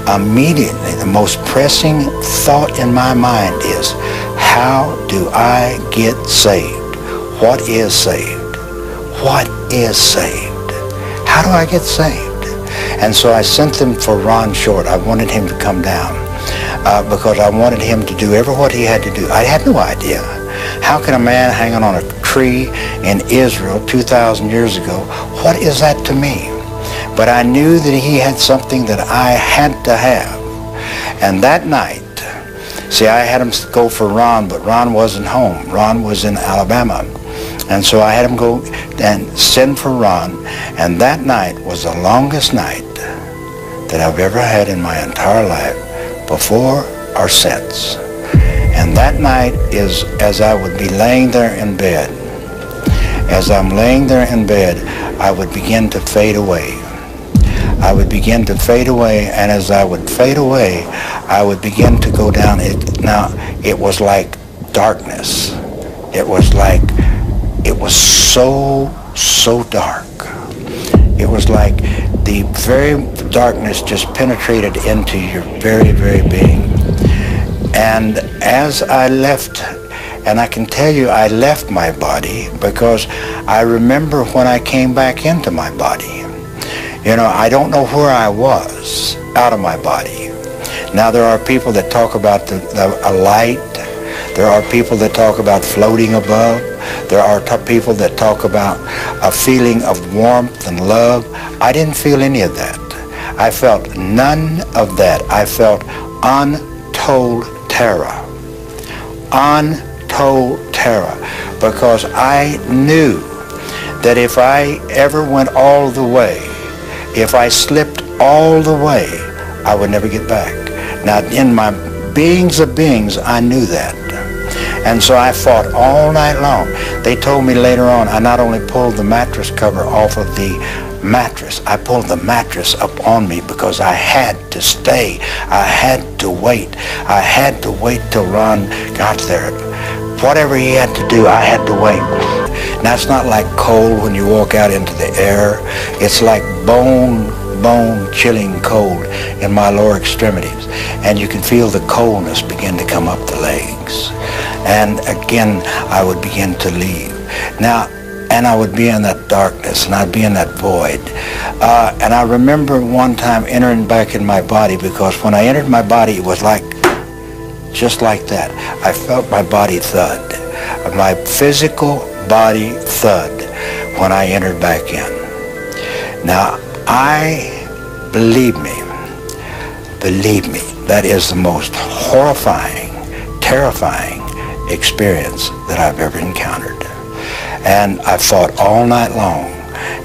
the most pressing thought in my mind is, how do I get saved? What is saved? What is saved? How do I get saved? And so I sent them for Ron Short. I wanted him to come down because I wanted him to do what he had to do. I had no idea. How can a man hanging on a tree in Israel 2,000 years ago, what is that to me? But I knew that he had something that I had to have. And that night, see, I had him go for Ron, but Ron wasn't home. Ron was in Alabama. And so I had him go and send for Ron. And that night was the longest night that I've ever had in my entire life, before or since. And that night is, as I would be laying there in bed, as I'm laying there in bed, I would begin to fade away. I would begin to fade away, and as I would fade away, I would begin to go down. Now, it was like darkness. It was so dark. It was like the very darkness just penetrated into your very, very being. And as I left, and I can tell you I left my body, because I remember when I came back into my body. You know, I don't know where I was out of my body. Now, there are people that talk about a light. There are people that talk about floating above. There are people that talk about a feeling of warmth and love. I didn't feel any of that. I felt none of that. I felt untold terror. Untold terror. Because I knew that if I ever went all the way, if I slipped all the way, I would never get back. Now, in my beings of beings, I knew that. And so I fought all night long. They told me later on, I not only pulled the mattress cover off of the mattress, I pulled the mattress up on me because I had to stay. I had to wait. I had to wait till Ron got there. Whatever he had to do, I had to wait. Now, it's not like cold when you walk out into the air. It's like bone chilling cold in my lower extremities. And you can feel the coldness begin to come up the legs. And again, I would begin to leave. Now, and I would be in that darkness, and I'd be in that void. And I remember one time entering back in my body, because when I entered my body, it was like, just like that. I felt my body thud. My physical body thud when I entered back in. Now, believe me, that is the most horrifying, terrifying experience that I've ever encountered. And I fought all night long.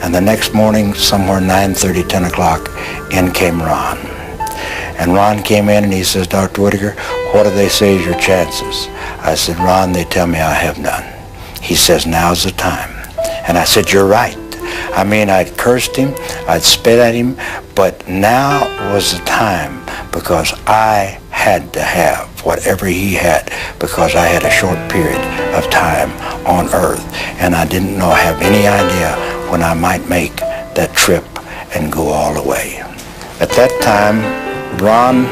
And the next morning, somewhere 9:30, 10 o'clock, in came Ron. And Ron came in and he says, Dr. Whitaker, what do they say is your chances? I said, Ron, they tell me I have none. He says, now's the time. And I said, you're right. I mean, I'd cursed him, I'd spit at him, but now was the time, because I had to have whatever he had, because I had a short period of time on earth, and I didn't have any idea when I might make that trip and go all the way. At that time, Ron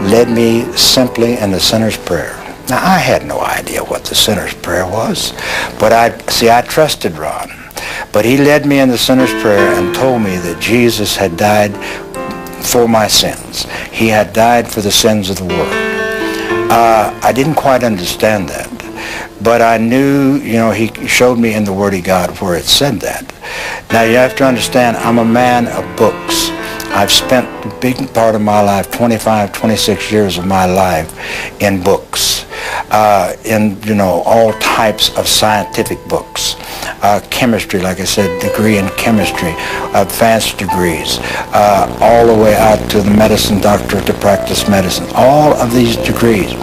led me simply in the sinner's prayer. Now, I had no idea what the sinner's prayer was, but I trusted Ron. But he led me in the sinner's prayer and told me that Jesus had died for my sins. He had died for the sins of the world. I didn't quite understand that, but I knew, he showed me in the Word of God where it said that. Now, you have to understand, I'm a man of books. I've spent a big part of my life, 25, 26 years of my life, in books. in, you know, all types of scientific books. Chemistry, like I said, degree in chemistry, advanced degrees, all the way out to the medicine doctorate to practice medicine, all of these degrees.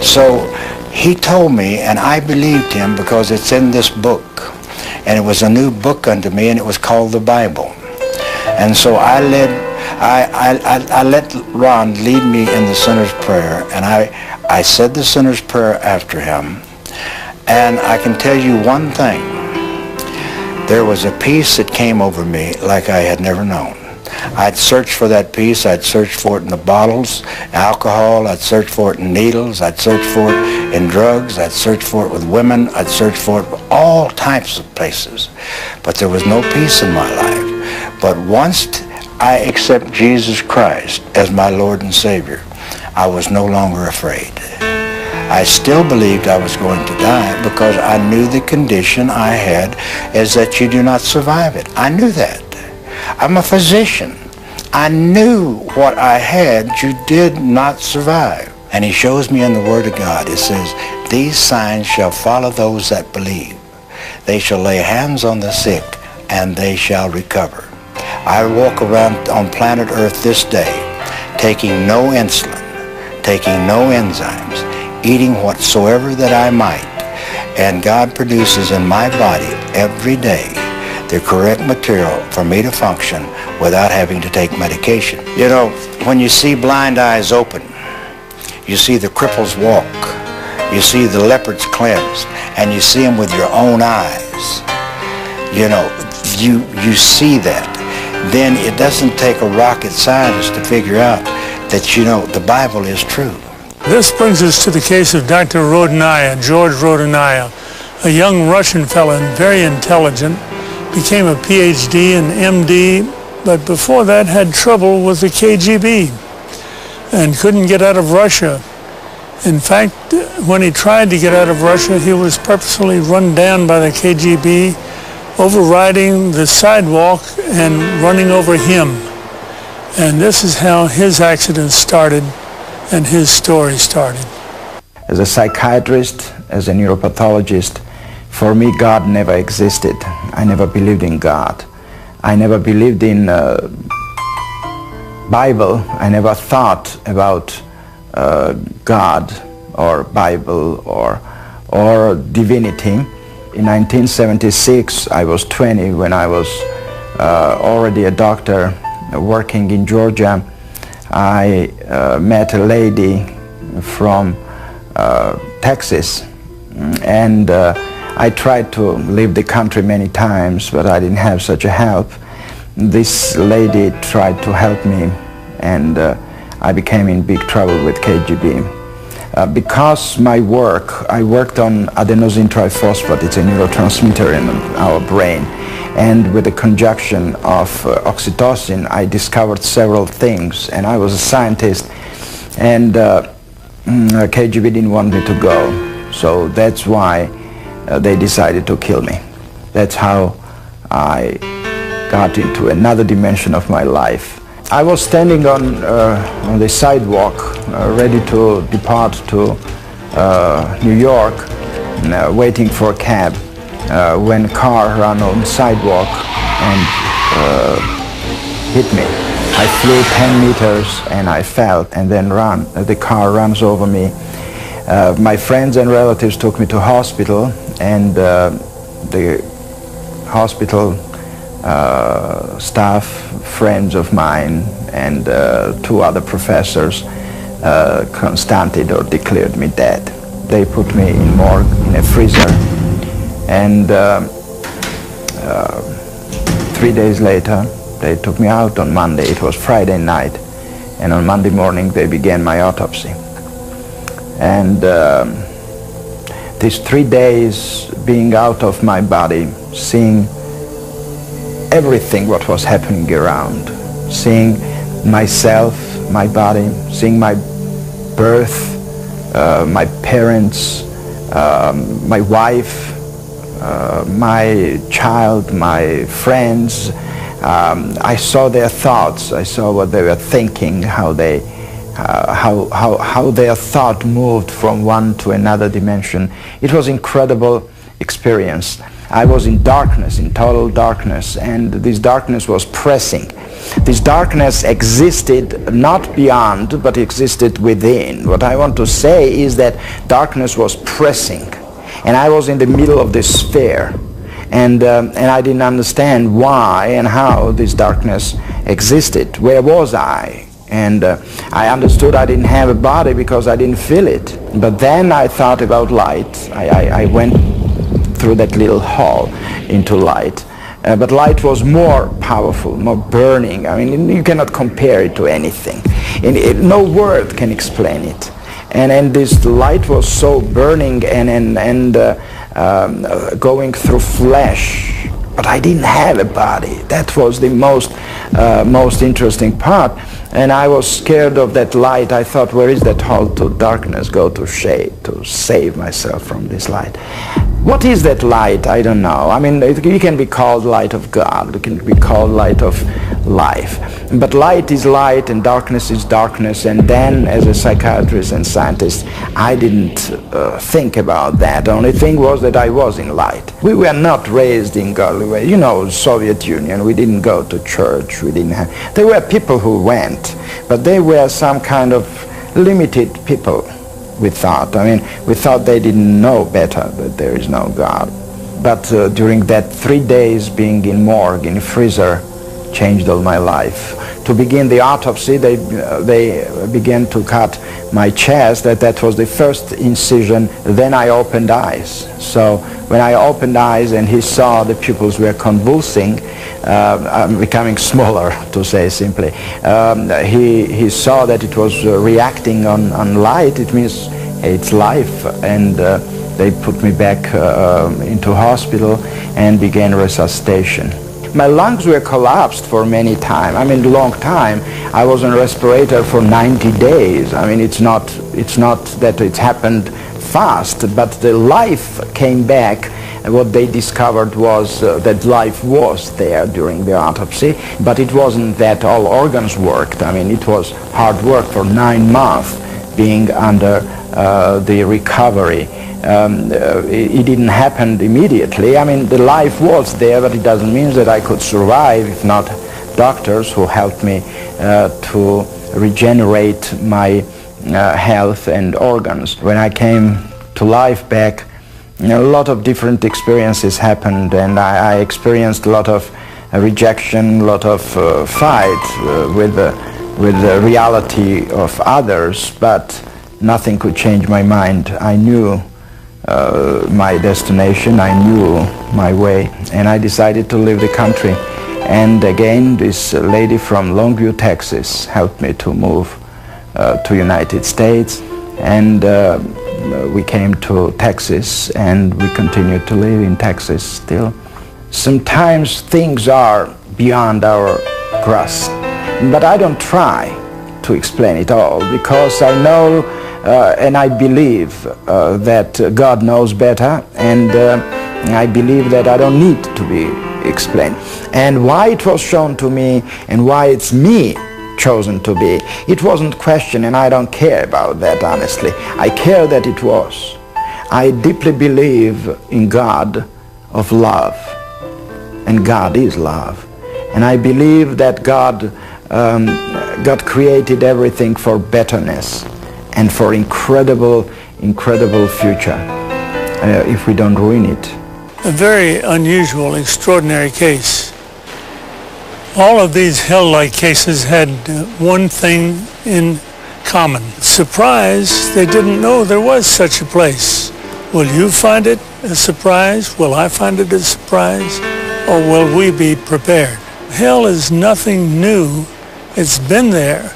So he told me, and I believed him because it's in this book, and it was a new book unto me, and it was called the Bible. And so I let Ron lead me in the sinner's prayer, and I said the sinner's prayer after him. And I can tell you one thing. There was a peace that came over me like I had never known. I'd searched for that peace. I'd searched for it in the bottles, alcohol. I'd searched for it in needles. I'd searched for it in drugs. I'd searched for it with women. I'd searched for it all types of places. But there was no peace in my life. But once I accept Jesus Christ as my Lord and Savior, I was no longer afraid. I still believed I was going to die because I knew the condition I had is that you do not survive it. I knew that. I'm a physician. I knew what I had, you did not survive. And he shows me in the Word of God, it says, these signs shall follow those that believe. They shall lay hands on the sick and they shall recover. I walk around on planet Earth this day taking no insulin, taking no enzymes, eating whatsoever that I might, and God produces in my body every day the correct material for me to function without having to take medication. You know, when you see blind eyes open, you see the cripples walk, you see the leopards cleansed, and you see them with your own eyes. You know, you see that. Then it doesn't take a rocket scientist to figure out that, you know, the Bible is true. This brings us to the case of Dr. Rodenaya, George Rodenaya, a young Russian fellow, very intelligent, became a PhD and MD, but before that had trouble with the KGB and couldn't get out of Russia. In fact, when he tried to get out of Russia, he was purposefully run down by the KGB, overriding the sidewalk and running over him. And this is how his accident started and his story started. As a psychiatrist, as a neuropathologist, for me God never existed. I never believed in God. I never believed in Bible. I never thought about God or Bible or divinity. In 1976, I was 20 when I was already a doctor working in Georgia. I met a lady from Texas, and I tried to leave the country many times, but I didn't have such a help. This lady tried to help me, and I became in big trouble with KGB. Because my work, I worked on adenosine triphosphate, it's a neurotransmitter in our brain, and with the conjunction of oxytocin, I discovered several things, and I was a scientist, and KGB didn't want me to go, so that's why they decided to kill me. That's how I got into another dimension of my life. I was standing on the sidewalk, ready to depart to New York, waiting for a cab, when a car ran on the sidewalk and hit me. I flew 10 meters and I fell and then ran. The car runs over me. My friends and relatives took me to hospital, and the hospital staff, friends of mine, and 2 other professors constated or declared me dead. They put me in morgue in a freezer, and 3 days later they took me out on Monday. It was Friday night, and on Monday morning they began my autopsy. And these 3 days being out of my body, seeing everything what was happening around, seeing myself, my body, seeing my birth, my parents, my wife, my child, my friends. I saw their thoughts, I saw what they were thinking, how they how their thought moved from one to another dimension. It was incredible experience. I was in darkness, in total darkness, and this darkness was pressing. This darkness existed not beyond, but existed within. What I want to say is that darkness was pressing, and I was in the middle of this sphere, and I didn't understand why and how this darkness existed. Where was I? And I understood I didn't have a body because I didn't feel it. But then I thought about light. I went through that little hall into light. But light was more powerful, more burning. I mean, you cannot compare it to anything. No word can explain it. And this light was so burning and going through flesh. But I didn't have a body. That was the most interesting part. And I was scared of that light. I thought, where is that hall to darkness go to shade, to save myself from this light? What is that light? I don't know. I mean, it can be called light of God. It can be called light of life. But light is light and darkness is darkness. And then, as a psychiatrist and scientist, I didn't think about that. The only thing was that I was in light. We were not raised in godly way. You know, Soviet Union, we didn't go to church. We didn't have... There were people who went, but they were some kind of limited people. We thought. I mean, we thought they didn't know better, that there is no God. But during that 3 days being in morgue, in freezer, changed all my life. To begin the autopsy, they began to cut my chest. That was the first incision. Then I opened eyes. So when I opened eyes and he saw the pupils were convulsing, becoming smaller, to say simply, he saw that it was reacting on light. It means it's life. And they put me back into hospital and began resuscitation. My lungs were collapsed for many time. I mean, long time. I was on respirator for 90 days. I mean, it's not that it happened fast, but the life came back. And what they discovered was that life was there during the autopsy, but it wasn't that all organs worked. I mean, it was hard work for 9 months being under the recovery. It didn't happen immediately. I mean, the life was there, but it doesn't mean that I could survive if not doctors who helped me to regenerate my health and organs. When I came to life back, a lot of different experiences happened, and I experienced a lot of rejection, a lot of fight with the reality of others, but nothing could change my mind. I knew my destination, I knew my way, and I decided to leave the country. And again, this lady from Longview, Texas helped me to move to United States, and we came to Texas, and we continue to live in Texas still. Sometimes things are beyond our grasp, but I don't try to explain it all, because I know and I believe that God knows better, and I believe that I don't need to be explained. And why it was shown to me, and why it's me chosen to be, it wasn't questioned, and I don't care about that, honestly. I care that it was. I deeply believe in God of love, and God is love. And I believe that God created everything for betterness and for incredible future if we don't ruin it. A very unusual, extraordinary case. All of these hell-like cases had one thing in common. Surprise, they didn't know there was such a place. Will you find it a surprise? Will I find it a surprise? Or will we be prepared? Hell is nothing new. It's been there.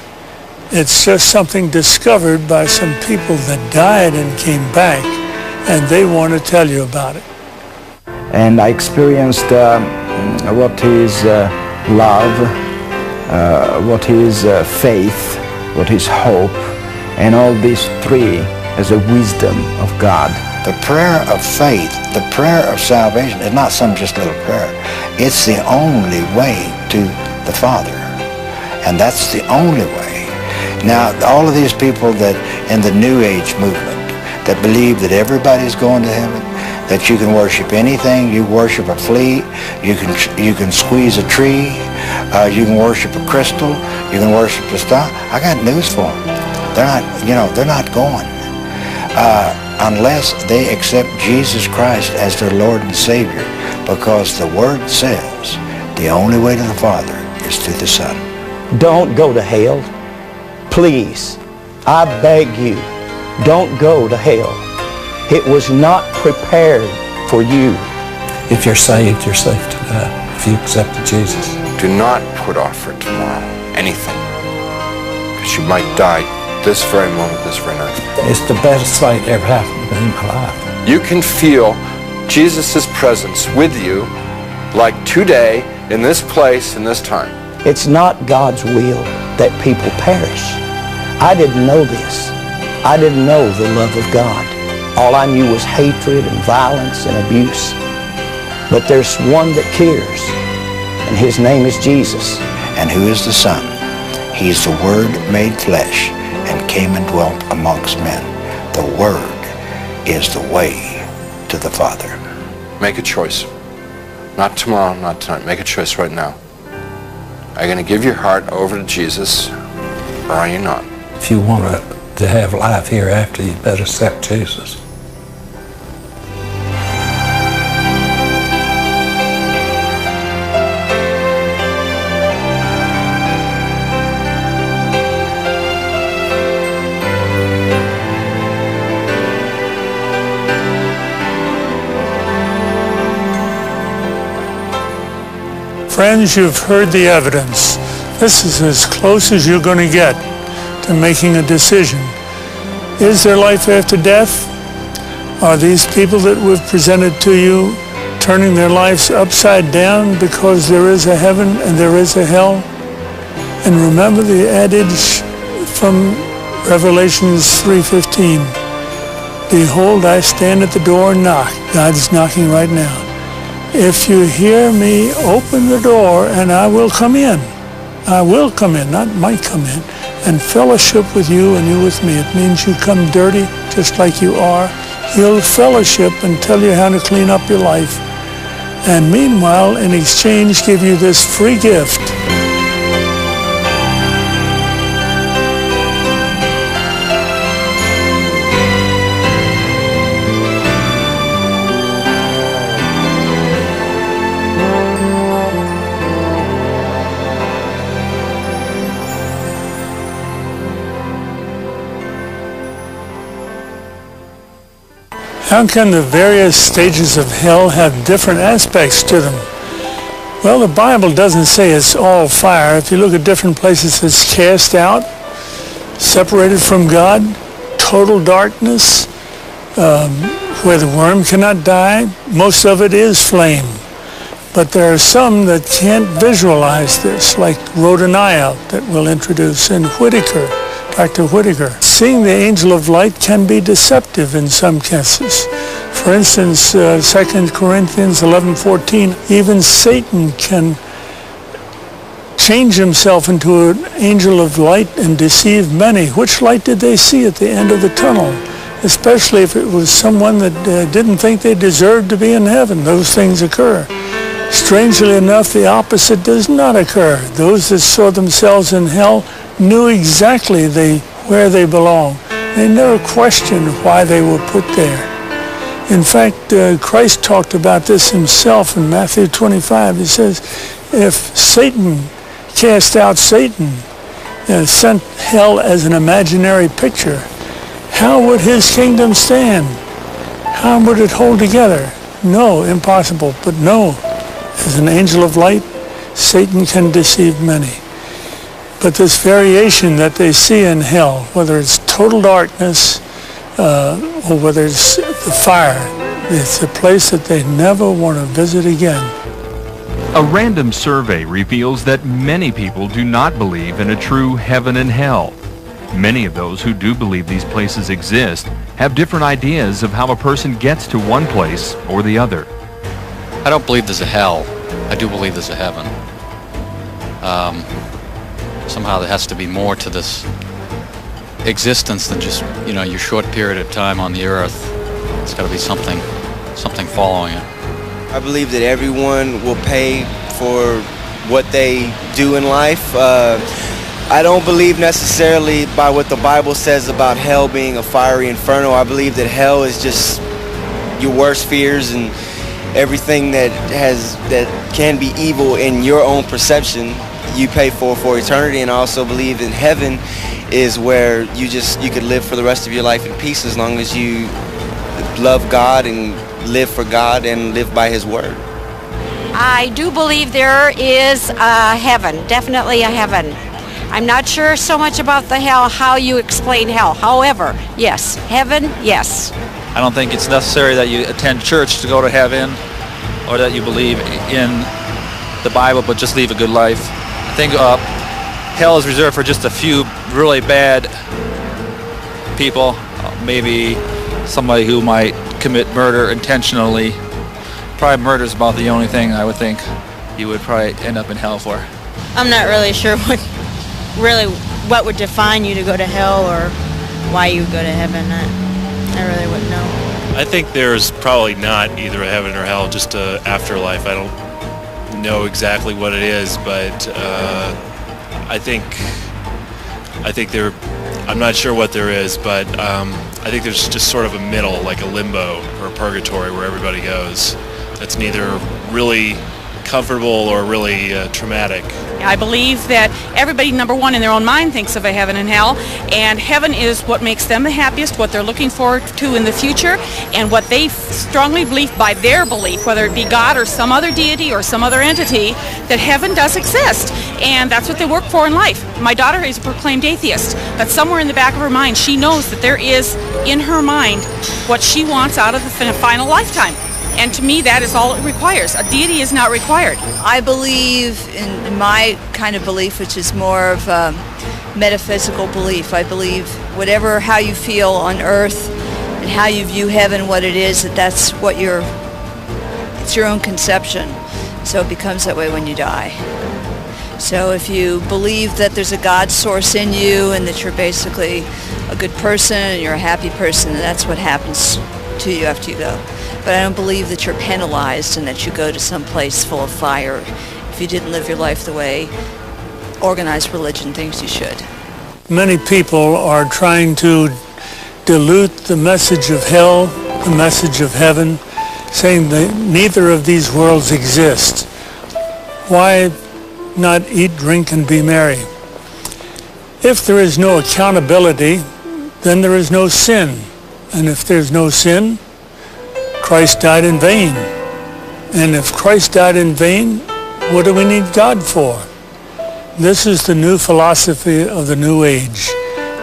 It's just something discovered by some people that died and came back, and they want to tell you about it. And I experienced what is love, what is faith, what is hope, and all these three as a wisdom of God. The prayer of faith, the prayer of salvation is not some just little prayer. It's the only way to the Father. And that's the only way. Now, all of these people that in the New Age movement that believe that everybody's going to heaven, that you can worship anything, you worship a flea, you can squeeze a tree, you can worship a crystal, you can worship a star. I got news for them. They're not going unless they accept Jesus Christ as their Lord and Savior, because the Word says the only way to the Father is through the Son. Don't go to hell. Please, I beg you, don't go to hell. It was not prepared for you. If you're saved, you're safe to die if you accepted Jesus. Do not put off for tomorrow anything, because you might die this very moment, this very night. It's the best thing that ever happened to me in my life. You can feel Jesus' presence with you like today, in this place, in this time. It's not God's will that people perish. I didn't know this. I didn't know the love of God. All I knew was hatred and violence and abuse. But there's one that cares, and his name is Jesus. And who is the Son? He's the Word made flesh and came and dwelt amongst men. The Word is the way to the Father. Make a choice. Not tomorrow, not tonight. Make a choice right now. Are you going to give your heart over to Jesus, or are you not? If you want to have life hereafter, you better accept Jesus. Friends, you've heard the evidence. This is as close as you're going to get to making a decision. Is there life after death? Are these people that we've presented to you turning their lives upside down because there is a heaven and there is a hell? And remember the adage from Revelations 3:15. Behold, I stand at the door and knock. God's knocking right now. If you hear me, open the door and I will come in. I will come in, not might come in, and fellowship with you and you with me. It means you come dirty just like you are. He'll fellowship and tell you how to clean up your life. And meanwhile, in exchange, give you this free gift. How can the various stages of hell have different aspects to them? Well, the Bible doesn't say it's all fire. If you look at different places, it's cast out, separated from God, total darkness, where the worm cannot die. Most of it is flame. But there are some that can't visualize this, like Rhodaniah that we'll introduce, and Whitaker, Dr. Whitaker. Seeing the angel of light can be deceptive in some cases. For instance, 2 Corinthians 11:14, even Satan can change himself into an angel of light and deceive many. Which light did they see at the end of the tunnel? Especially if it was someone that didn't think they deserved to be in heaven. Those things occur. Strangely enough, the opposite does not occur. Those that saw themselves in hell knew exactly where they belong. They never questioned why they were put there. In fact, Christ talked about this himself in Matthew 25. He says, if Satan cast out Satan, sent hell as an imaginary picture, how would his kingdom stand? How would it hold together? No, impossible. But no, as an angel of light, Satan can deceive many. But this variation that they see in hell, whether it's total darkness or whether it's the fire, it's a place that they never want to visit again. A random survey reveals that many people do not believe in a true heaven and hell. Many of those who do believe these places exist have different ideas of how a person gets to one place or the other. I don't believe there's a hell. I do believe there's a heaven. Somehow there has to be more to this existence than just, your short period of time on the earth. It's got to be something following it. I believe that everyone will pay for what they do in life. I don't believe necessarily by what the Bible says about hell being a fiery inferno. I believe that hell is just your worst fears and everything that can be evil in your own perception you pay for eternity. And I also believe in heaven is where you could live for the rest of your life in peace as long as you love God and live for God and live by His word. I do believe there is a heaven, definitely a heaven. I'm not sure so much about the hell, how you explain hell. However, yes, heaven, yes. I don't think it's necessary that you attend church to go to heaven or that you believe in the Bible but just live a good life. I think hell is reserved for just a few really bad people, maybe somebody who might commit murder intentionally. Probably murder is about the only thing I would think you would probably end up in hell for. I'm not really sure what would define you to go to hell or why you would go to heaven. I really wouldn't know. I think there's probably not either a heaven or hell, just a afterlife. I don't know exactly what it is, but I think I'm not sure what there is, but I think there's just sort of a middle, like a limbo or a purgatory where everybody goes. That's neither really comfortable or really traumatic. I believe that everybody, number one, in their own mind thinks of a heaven and hell, and heaven is what makes them the happiest, what they're looking forward to in the future, and what they strongly believe by their belief, whether it be God or some other deity or some other entity, that heaven does exist, and that's what they work for in life. My daughter is a proclaimed atheist, but somewhere in the back of her mind, she knows that there is, in her mind, what she wants out of the final lifetime. And to me, that is all it requires. A deity is not required. I believe in my kind of belief, which is more of a metaphysical belief. I believe how you feel on earth and how you view heaven, what it is, that's what it's your own conception. So it becomes that way when you die. So if you believe that there's a God source in you and that you're basically a good person and you're a happy person, and that's what happens to you after you go. But I don't believe that you're penalized and that you go to some place full of fire if you didn't live your life the way organized religion thinks you should. Many people are trying to dilute the message of hell, the message of heaven, saying that neither of these worlds exist. Why not eat, drink, and be merry? If there is no accountability, then there is no sin. And if there's no sin, Christ died in vain. And if Christ died in vain, what do we need God for? This is the new philosophy of the New Age,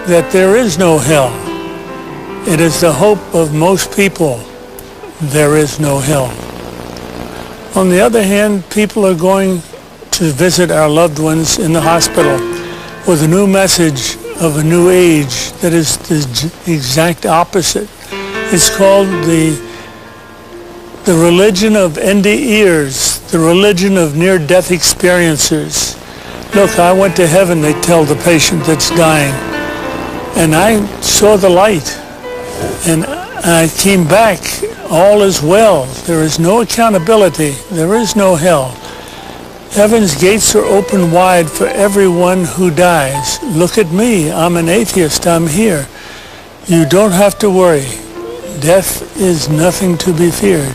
that there is no hell. It is the hope of most people. There is no hell. On the other hand, people are going to visit our loved ones in the hospital with a new message of a new age that is the exact opposite. It's called the religion of NDEers, the religion of near-death experiencers. Look, I went to heaven, they tell the patient that's dying, and I saw the light, and I came back, all is well. There is no accountability, there is no hell. Heaven's gates are open wide for everyone who dies. Look at me, I'm an atheist, I'm here. You don't have to worry. Death is nothing to be feared.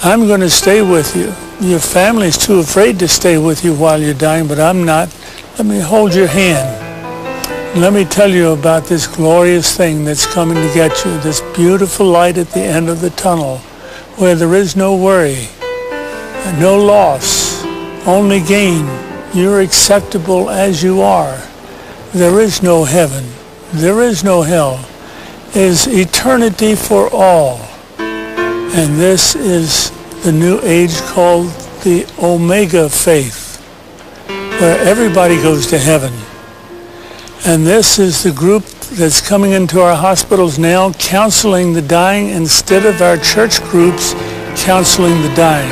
I'm going to stay with you. Your family's too afraid to stay with you while you're dying, but I'm not. Let me hold your hand. Let me tell you about this glorious thing that's coming to get you, this beautiful light at the end of the tunnel, where there is no worry, no loss, only gain. You're acceptable as you are. There is no heaven. There is no hell. It is eternity for all. And this is the new age called the Omega faith, where everybody goes to heaven. And this is the group that's coming into our hospitals now, counseling the dying instead of our church groups counseling the dying.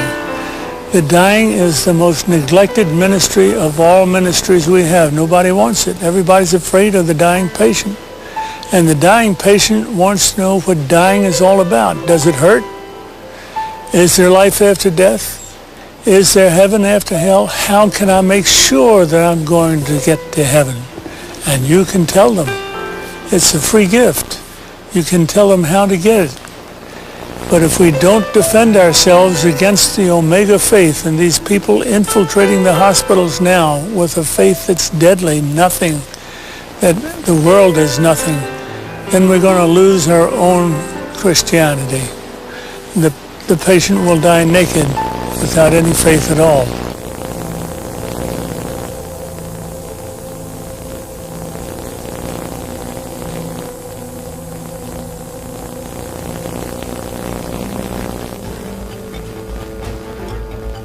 The dying is the most neglected ministry of all ministries we have. Nobody wants it. Everybody's afraid of the dying patient. And the dying patient wants to know what dying is all about. Does it hurt? Is there life after death? Is there heaven after hell? How can I make sure that I'm going to get to heaven? And you can tell them. It's a free gift. You can tell them how to get it. But if we don't defend ourselves against the Omega faith and these people infiltrating the hospitals now with a faith that's deadly, nothing, that the world is nothing, then we're going to lose our own Christianity. The patient will die naked without any faith at all.